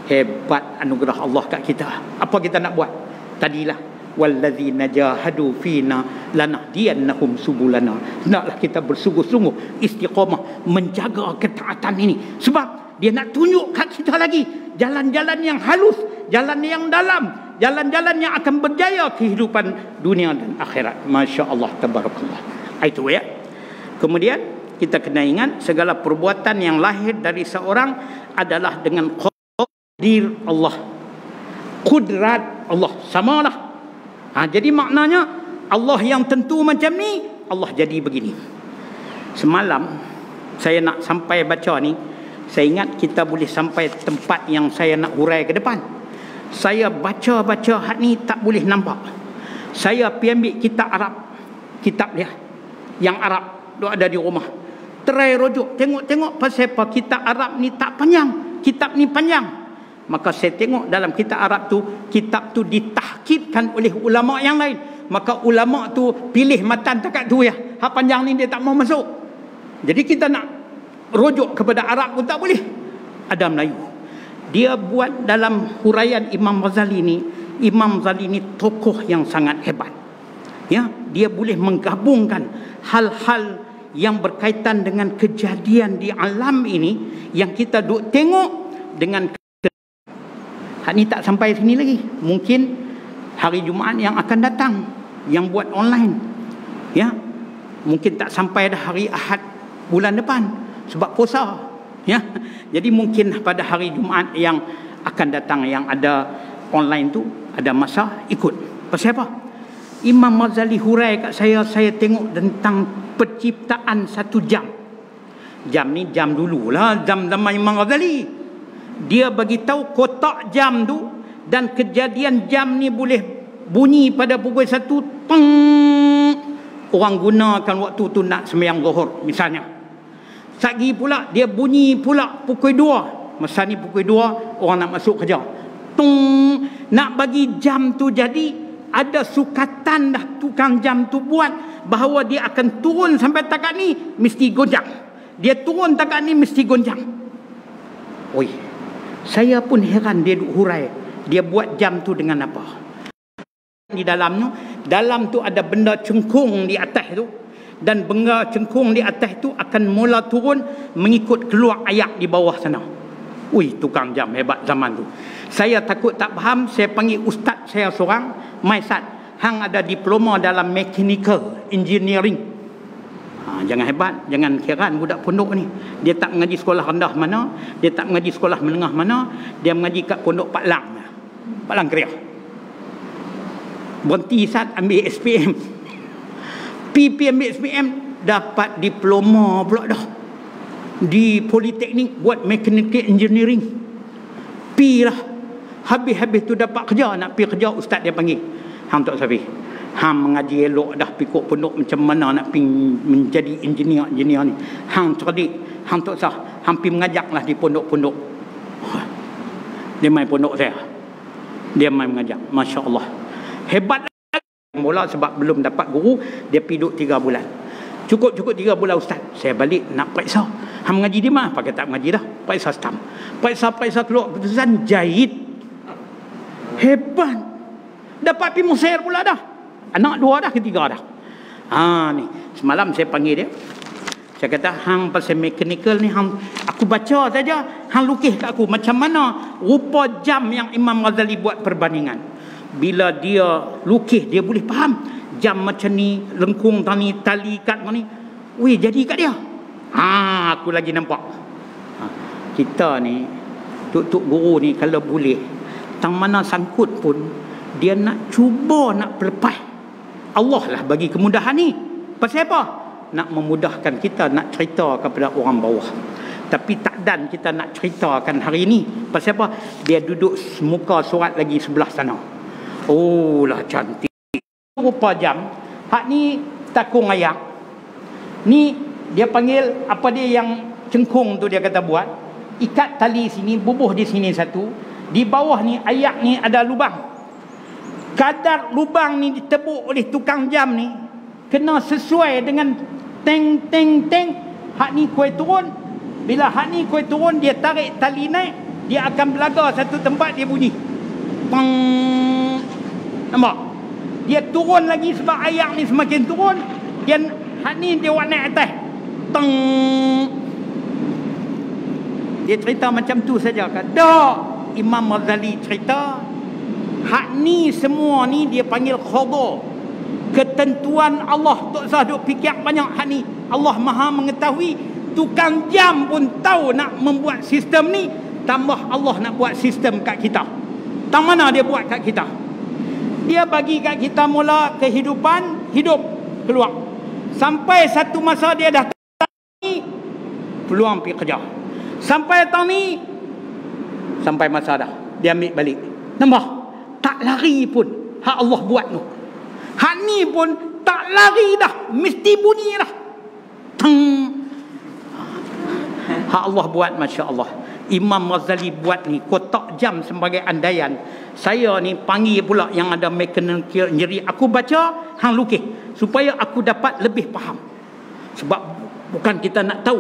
Hebat anugerah Allah kat kita. Apa kita nak buat? Tadilah wallazina jahadu fina lanahdiyannahum subulana. Hendaklah kita bersungguh-sungguh istiqamah menjaga ketaatan ini. Sebab dia nak tunjuk kat kita lagi jalan-jalan yang halus, jalan yang dalam, jalan-jalan yang akan berjaya kehidupan dunia dan akhirat. Masya-Allah, tabarakallah. Itu ya. Kemudian kita kena ingat segala perbuatan yang lahir dari seorang adalah dengan qadir Allah, kudrat Allah, samalah. Jadi maknanya Allah yang tentu macam ni, Allah jadi begini. Semalam saya nak sampai baca ni, saya ingat kita boleh sampai tempat yang saya nak hurai ke depan. Saya baca-baca hak ni tak boleh nampak. Saya pergi ambil kitab Arab, kitab dia yang Arab duk ada di rumah. Try rujuk, tengok-tengok pasal apa kitab Arab ni tak panjang, kitab ni panjang. Maka saya tengok dalam kitab Arab tu, kitab tu ditahkidkan oleh ulama yang lain. Maka ulama tu pilih matan takat tu ya. Hak panjang ni dia tak mau masuk. Jadi kita nak rujuk kepada Arab pun tak boleh. Ada Melayu. Dia buat dalam huraian Imam Ghazali ni. Imam Ghazali ni tokoh yang sangat hebat. Ya, dia boleh menggabungkan hal-hal yang berkaitan dengan kejadian di alam ini yang kita duk tengok dengan hak ni tak sampai sini lagi. Mungkin hari Jumaat yang akan datang yang buat online. Ya. Mungkin tak sampai dah hari Ahad bulan depan sebab puasa. Ya. Jadi mungkin pada hari Jumaat yang akan datang yang ada online tu ada masa ikut. Pasal apa? Imam Ghazali hurai kat saya tengok tentang penciptaan satu jam. Jam ni jam dululah, jam zaman Imam Ghazali. Dia bagi tahu kotak jam tu dan kejadian jam ni boleh bunyi pada pukul 1, peng. Orang gunakan waktu tu nak sembahyang Zuhur misalnya. Sagi pula dia bunyi pula pukul 2. Masa ni pukul 2 orang nak masuk kerja. Tung, nak bagi jam tu jadi ada sukatan dah tukang jam tu buat bahawa dia akan turun sampai takat ni mesti gonjang. Dia turun takat ni mesti gonjang. Oi, saya pun heran dia duk hurai. Dia buat jam tu dengan apa? Di dalam tu ada benda cengkung di atas tu, dan benda cengkung di atas tu akan mula turun mengikut keluar ayak di bawah sana. Ui, tukang jam hebat zaman tu. Saya takut tak faham, saya panggil ustaz saya seorang, Maisat, hang ada diploma dalam mechanical engineering. Jangan hebat, jangan kiran budak pondok ni. Dia tak mengaji sekolah rendah mana, dia tak mengaji sekolah menengah mana, dia mengaji kat pondok Pak Lang. Pak Lang Keria. Berhenti saat ambil SPM. PP ambil SPM, dapat diploma pula dah. Di Politeknik buat mechanical engineering. Pi lah. Habis-habis tu dapat kerja, nak pergi kerja ustaz dia panggil. Hang tak sabi. Hang mengaji elok dah pikuk pondok macam mana nak pergi menjadi engineer ni. Hang cerdik, hang tak sah. Hang pergi mengajaklah di pondok-pondok. Dia main pondok saya. Dia main mengajak. Masya-Allah. Hebat mula sebab belum dapat guru, dia pergi duduk 3 bulan. Cukup 3 bulan ustaz. Saya balik nak periksa. Hang mengaji di mana? Pakai tak mengaji dah. Periksa stam. Periksa keluar keputusan jahit. Hebat. Dapat pergi Mesir pula dah. Anak 2 dah, ketiga dah. Ni. Semalam saya panggil dia. Saya kata, hang pasal mechanical ni, hang, aku baca saja. Hang lukis kat aku macam mana rupa jam yang Imam Ghazali buat perbandingan. Bila dia lukis, dia boleh faham. Jam macam ni, lengkung tani, tali kat ni. Weh, jadi kat dia. Aku lagi nampak. Kita ni, tuk-tuk guru ni kalau boleh, tang mana sangkut pun, dia nak cuba nak berlepas. Allah lah bagi kemudahan ni. Pasal apa? Nak memudahkan kita nak cerita kepada orang bawah. Tapi tak dan kita nak ceritakan hari ni. Pasal apa? Dia duduk muka surat lagi sebelah sana. Oh lah cantik. Rupa jam. Hak ni takung ayak. Ni dia panggil apa dia yang cengkung tu dia kata buat. Ikat tali sini, bubuh di sini satu. Di bawah ni ayak ni ada lubang. Kadar lubang ni ditebuk oleh tukang jam ni kena sesuai dengan teng teng teng. Hak ni kuih turun. Bila hak ni kuih turun, dia tarik tali naik, dia akan belaga satu tempat, dia bunyi. Pang. Nampak? Dia turun lagi sebab ayak ni semakin turun. Dia hak ni dia buat naik atas. Teng. Dia cerita macam tu saja kan. Tak. Imam Ghazali cerita hak ni semua ni dia panggil khadar. Ketentuan Allah. Tak usah duk fikir banyak hak ni. Allah Maha mengetahui. Tukang jam pun tahu nak membuat sistem ni. Tambah Allah nak buat sistem kat kita. Tang mana dia buat kat kita? Dia bagi kat kita mula kehidupan, hidup, keluar. Sampai satu masa dia dah ni, peluang pergi kerja. Sampai tahun ni, sampai masa dah, dia ambil balik. Nampak? Tak lari pun. Hak Allah buat tu. Hak ni pun tak lari dah. Mesti bunyi dah. Teng. Hak Allah buat, Masya Allah. Imam Ghazali buat ni kotak jam sebagai andaian. Saya ni panggil pula yang ada mechanical engineer. Aku baca, hang lukis. Supaya aku dapat lebih faham. Sebab bukan kita nak tahu.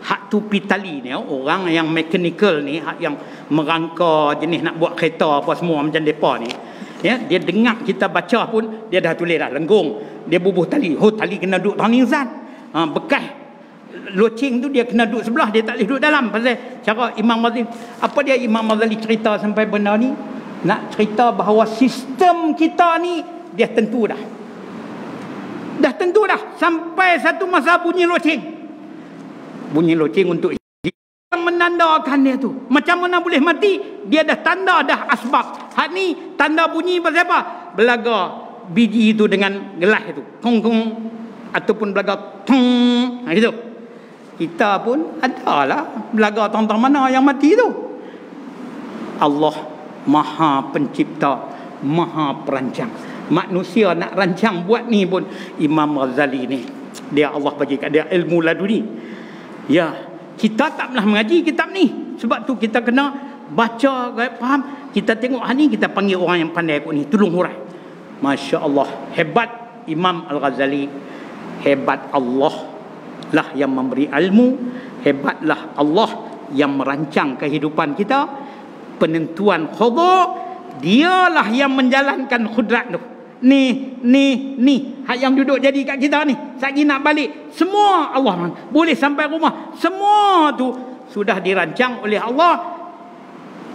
Hak tu pitali ni, orang yang mechanical ni, hak yang merangka jenis nak buat kereta apa semua macam depa ni. Ya, dia dengar kita baca pun, dia dah tulis dah lenggung. Dia bubuh tali. Oh, tali kena duduk tahun Zan. Bekas loceng tu dia kena duduk sebelah, dia tak boleh duduk dalam. Pasal cara Imam Ghazali, apa dia Imam Ghazali cerita sampai benda ni? Nak cerita bahawa sistem kita ni dia tentu dah. Dah tentu dah. Sampai satu masa bunyi loceng. Bunyi loceng untuk yang menandakan dia tu. Macam mana boleh mati? Dia dah tanda dah asbab. Hak ni tanda bunyi pasal apa? Belaga biji itu dengan gelas itu. Kong kong ataupun belaga tong. Gitu. Kita pun adalah belaga tentang mana yang mati tu. Allah Maha Pencipta, Maha Perancang. Manusia nak rancang buat ni pun Imam Ghazali ni, dia Allah bagi kat dia ilmu laduni. Ya, kita tak pernah mengaji kitab ni. Sebab tu kita kena baca, faham. Kita tengok ni, kita panggil orang yang pandai kot ni, tolong hurai. Masya Allah, hebat Imam Al-Ghazali. Hebat Allah lah yang memberi ilmu. Hebatlah Allah yang merancang kehidupan kita. Penentuan qada, dialah yang menjalankan khudrat tu. Ni hak yang duduk jadi kat kita ni, sagi nak balik, semua Allah. Boleh sampai rumah, semua tu sudah dirancang oleh Allah.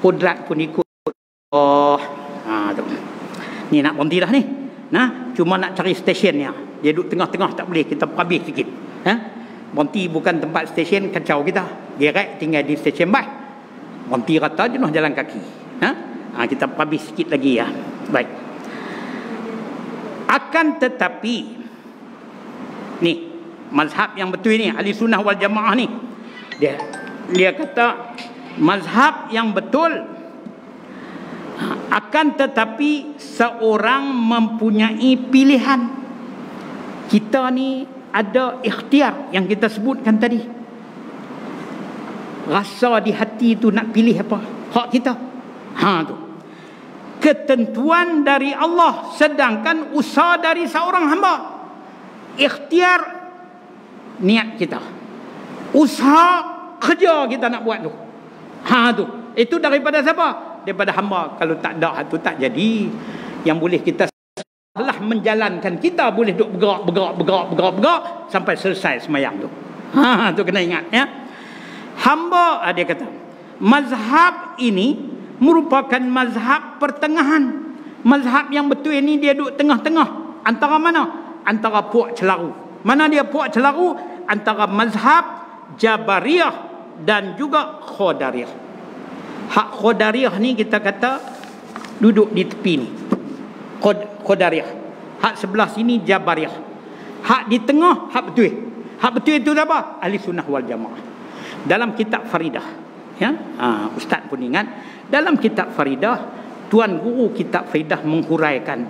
Khudrat pun ikut Allah. Tu. Ni nak berhenti dah ni. Nah, cuma nak cari stesen dia. Dia duduk tengah-tengah tak boleh, kita habis sikit. Berhenti bukan tempat stesen, kacau kita. Gerek tinggal di stesen bas. Berhenti rata je noh jalan kaki. Kita habis sikit lagi ya. Baik. Akan tetapi ni mazhab yang betul ni, ahli sunnah wal jamaah ni, dia kata mazhab yang betul, akan tetapi seorang mempunyai pilihan. Kita ni ada ikhtiar yang kita sebutkan tadi. Rasa di hati tu nak pilih apa, hak kita. Tu ketentuan dari Allah, sedangkan usaha dari seorang hamba. Ikhtiar niat kita, usaha kerja kita nak buat tu. Tu itu daripada siapa? Daripada hamba. Kalau tak ada tu tak jadi. Yang boleh kita lah menjalankan, kita boleh duk bergerak sampai selesai semayang tu. Tu kena ingat ya. Hamba, dia kata mazhab ini merupakan mazhab pertengahan. Mazhab yang betul ini dia duduk tengah-tengah. Antara mana? Antara puak celaru. Mana dia puak celaru? Antara mazhab Jabariyah dan juga Qadariyah. Hak Qadariyah ni kita kata duduk di tepi ni, Qadariyah. Hak sebelah sini Jabariyah. Hak di tengah hak betul. Hak betul itu apa? Ahli sunnah wal jamaah. Dalam kitab Faridah ya, ustaz pun ingat, dalam kitab Faridah Tuan Guru Kitab Faidah menghuraikan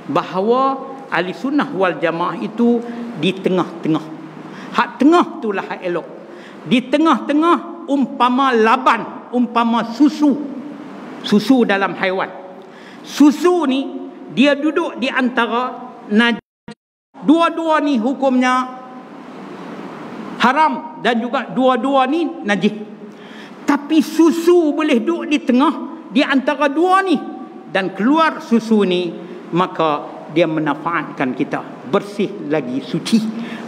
bahawa ahli sunnah wal jamaah itu di tengah-tengah. Hak tengah itulah hak elok. Di tengah-tengah umpama laban, umpama susu. Susu dalam haiwan. Susu ni dia duduk di antara najis. Dua-dua ni hukumnya haram dan juga dua-dua ni najis. Tapi susu boleh duduk di tengah di antara dua ni dan keluar susu ni, maka dia menafaatkan kita, bersih lagi suci.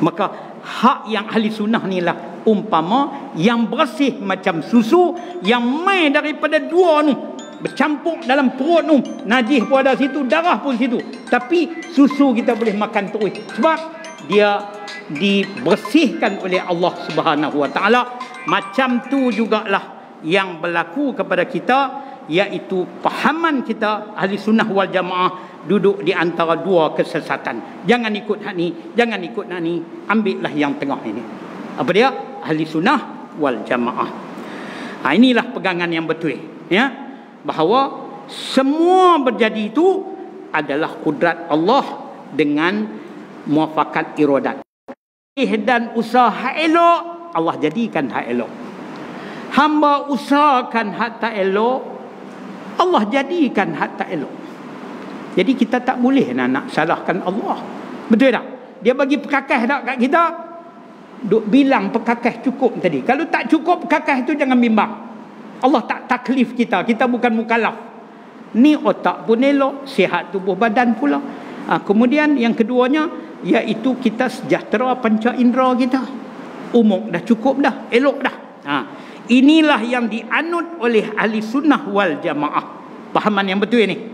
Maka hak yang ahli sunnah ni lah umpama yang bersih macam susu yang mai daripada dua ni bercampur dalam perut tu, najis pun ada situ, darah pun situ, tapi susu kita boleh makan terus sebab dia dibersihkan oleh Allah Subhanahu Wa Taala. Macam tu jugalah yang berlaku kepada kita, iaitu pahaman kita ahli sunnah wal jamaah duduk di antara dua kesesatan. Jangan ikut hak ni, jangan ikut hak ni, ambillah yang tengah ini. Apa dia? Ahli sunnah wal jamaah. Inilah pegangan yang betul, ya, bahawa semua berjadi itu adalah kudrat Allah dengan muafakat iradat. Dan usaha elok, Allah jadikan hak elok. Hamba usahakan hak tak elok, Allah jadikan hak tak elok. Jadi kita tak boleh nak salahkan Allah. Betul tak? Dia bagi perkakas tak kat kita? Duk bilang perkakas cukup tadi. Kalau tak cukup perkakas itu jangan bimbang. Allah tak taklif kita. Kita bukan mukallaf. Ni otak pun elok, sihat tubuh badan pula. Kemudian yang keduanya, iaitu kita sejahtera panca indera kita. Umur dah cukup dah, elok dah. Inilah yang dianut oleh ahli sunnah wal jamaah. Pahaman yang betul ini.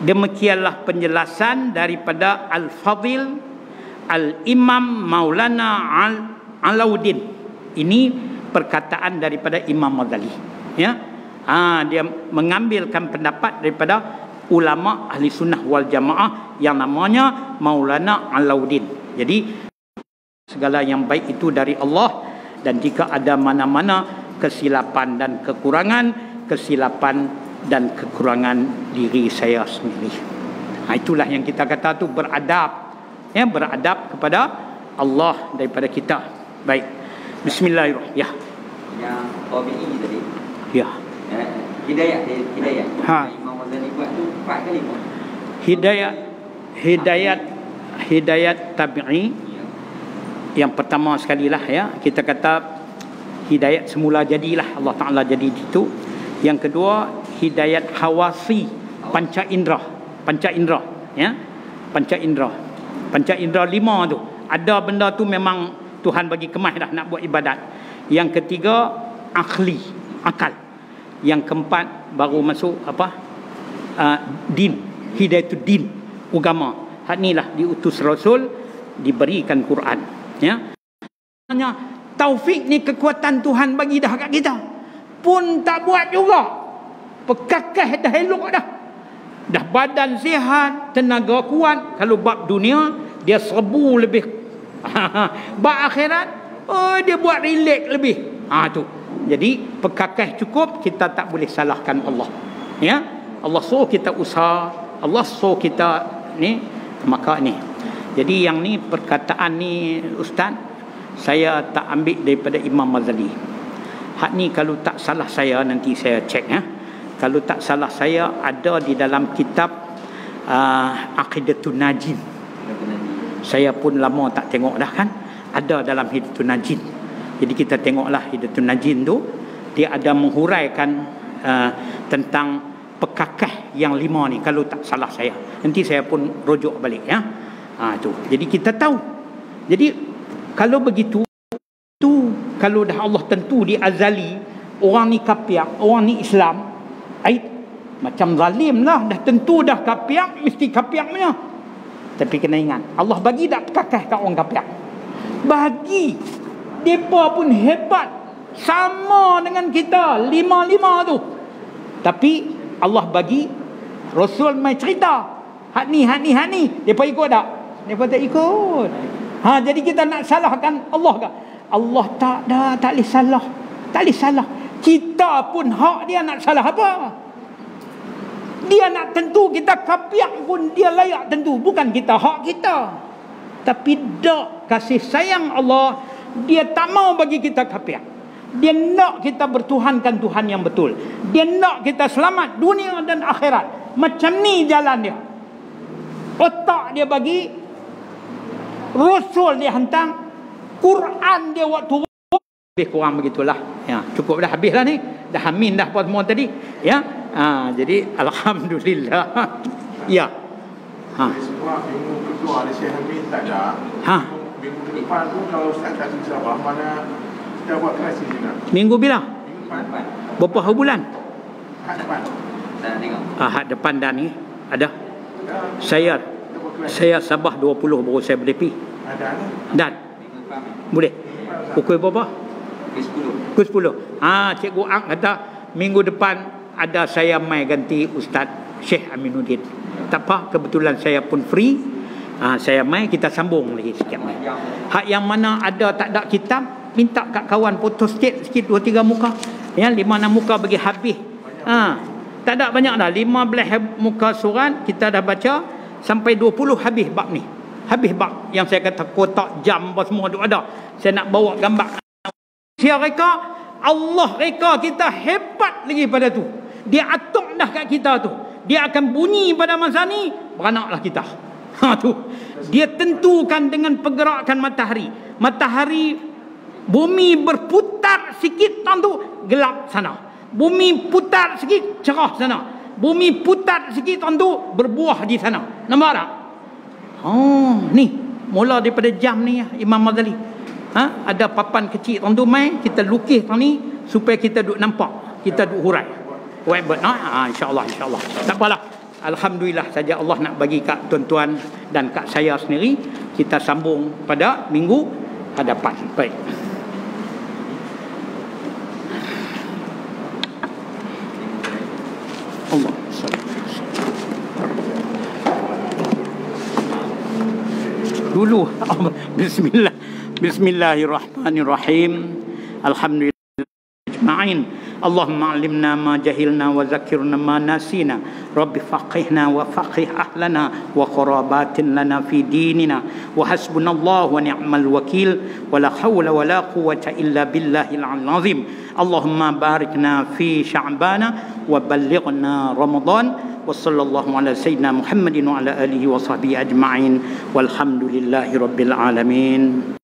Demikianlah penjelasan daripada Al-Fadhil Al-Imam Maulana Alauddin. Ini perkataan daripada Imam Ghazali, ya. Dia mengambilkan pendapat daripada ulama ahli sunnah wal jamaah yang namanya Maulana Alauddin. Jadi segala yang baik itu dari Allah, dan jika ada mana-mana kesilapan dan kesilapan dan kekurangan diri saya sendiri. Itulah yang kita kata tu beradab, ya, beradab kepada Allah daripada kita. Baik, bismillahirrahmanirrahim. Yang tabi'i tadi, ya, hidayah. Imam Ghazali buat tu 4 kali pun. Hidayat tabi'i. Yang pertama sekali lah, ya, kita kata hidayat semula jadilah, Allah Ta'ala jadi itu. Yang kedua, hidayat hawasi, panca indera, ya, panca indera 5 tu. Ada benda tu memang Tuhan bagi kemas dah nak buat ibadat. Yang ketiga, akal. Yang keempat baru masuk apa? Din, hidayatul din, agama. Hak ni lah diutus Rasul, diberikan Quran, ya. Hanya taufik ni kekuatan Tuhan bagi dah kat kita, pun tak buat juga. Pekakas dah elok dah. Dah badan sihat, tenaga kuat. Kalau bab dunia dia 1000 lebih. Bab akhirat, dia buat relax lebih. Tu. Jadi pekakas cukup, kita tak boleh salahkan Allah. Ya. Allah suruh kita usaha, Allah suruh kita ni, maka ni. Jadi yang ni perkataan ni Ustaz, saya tak ambil daripada Imam Ghazali. Hak ni kalau tak salah saya, nanti saya cek, ya. Kalau tak salah saya ada di dalam kitab Aqidatun Najin. Saya pun lama tak tengok dah kan. Ada dalam Hidayatul Najin. Jadi kita tengoklah Hidayatul Najin tu, dia ada menghuraikan tentang pekakas yang 5 ni, kalau tak salah saya. Nanti saya pun rujuk balik, ya. Tu. Jadi kita tahu. Jadi kalau begitu tu, kalau dah Allah tentu di azali orang ni kafir, orang ni Islam, macam zalim lah, dah tentu dah kafir, mesti kafir punya. Tapi kena ingat, Allah bagi tak pekakas kat orang kafir? Bagi. Mereka pun hebat, sama dengan kita 5 tu. Tapi Allah bagi, Rasul mai cerita, hak ni mereka ikut tak? Mereka tak ikut. Jadi kita nak salahkan Allah ke? Allah tak boleh salah. Tak boleh salah. Kita pun hak dia nak salah apa? Dia nak tentu kita kapiak pun dia layak tentu. Bukan kita, hak kita. Tapi dak kasih sayang Allah, dia tak mau bagi kita kapiak. Dia nak kita bertuhankan Tuhan yang betul. Dia nak kita selamat dunia dan akhirat. Macam ni jalan dia. Otak dia bagi, Rasul dia hantar, Quran dia waktu lebih kurang begitulah. Ya, cukup dah, habislah ni. Dah amin dah apa semua tadi. Ya. Jadi alhamdulillah. Ya. Semua minggu kedua ada Syekh Amin tak ada. Minggu depan tu kalau Ustaz tak insya-Allah mana kita buat kelas ni nak. Minggu bila? Minggu depan. Berapa bulan? Ahad depan. Dan tengok. Ahad depan dah ni ada. Saya Sabah 20 baru saya boleh pergi. Ada ni. Dan Minggu depan. boleh. Pukul berapa? Pukul 10. Pukul 10. Cikgu Ang kata minggu depan ada saya mai ganti Ustaz Syekh Aminuddin. Tak apa, kebetulan saya pun free. Saya mai, kita sambung lagi sikit mai. Hak yang mana ada tak ada kitab, minta kat kawan foto sikit 2-3 muka. Ya, 5-6 muka bagi habis. Tak ada banyak dah. 15 muka surat kita dah baca sampai 20 habis bab ni. Habis bab yang saya kata kotak jam apa semua tu ada. Saya nak bawa gambar. Dia reka, Allah reka kita hebat lagi pada tu. Dia atuk dah kat kita tu. Dia akan bunyi pada masa ni, beranaklah kita. Tu. Dia tentukan dengan pergerakan matahari. Matahari, bumi berputar sikit tu gelap sana. Bumi putar sikit cerah sana. Bumi putar sikit tu berbuah di sana. Nampak tak? Ni mula daripada jam ni ya, Imam Ghazali. Ada papan kecil tu mai kita lukis ni supaya kita duk nampak, kita duk hurai. Whiteboard insya-Allah tak apalah. Alhamdulillah saja Allah nak bagi kat tuan-tuan dan kat saya sendiri. Kita sambung pada minggu hadapan. Baik. Allah. Dulu bismillah. Bismillahirrahmanirrahim. Alhamdulillah ajma'in. Allahumma 'allimna ma jahilna wa zakkirna ma nasina. Rabbi faqihna wa faqih ahlana wa qarabatin lana fi dinina. Wa hasbunallahu wa ni'mal wakil. Wa la hawla wa la quwwata illa billahil 'azim. Allahumma barikna fi sya'bana wa ballighna Ramadan. Wa sallallahu ala sayyidina Muhammadin wa ala alihi wa sahbihi ajma'in. Walhamdulillahi rabbil alamin.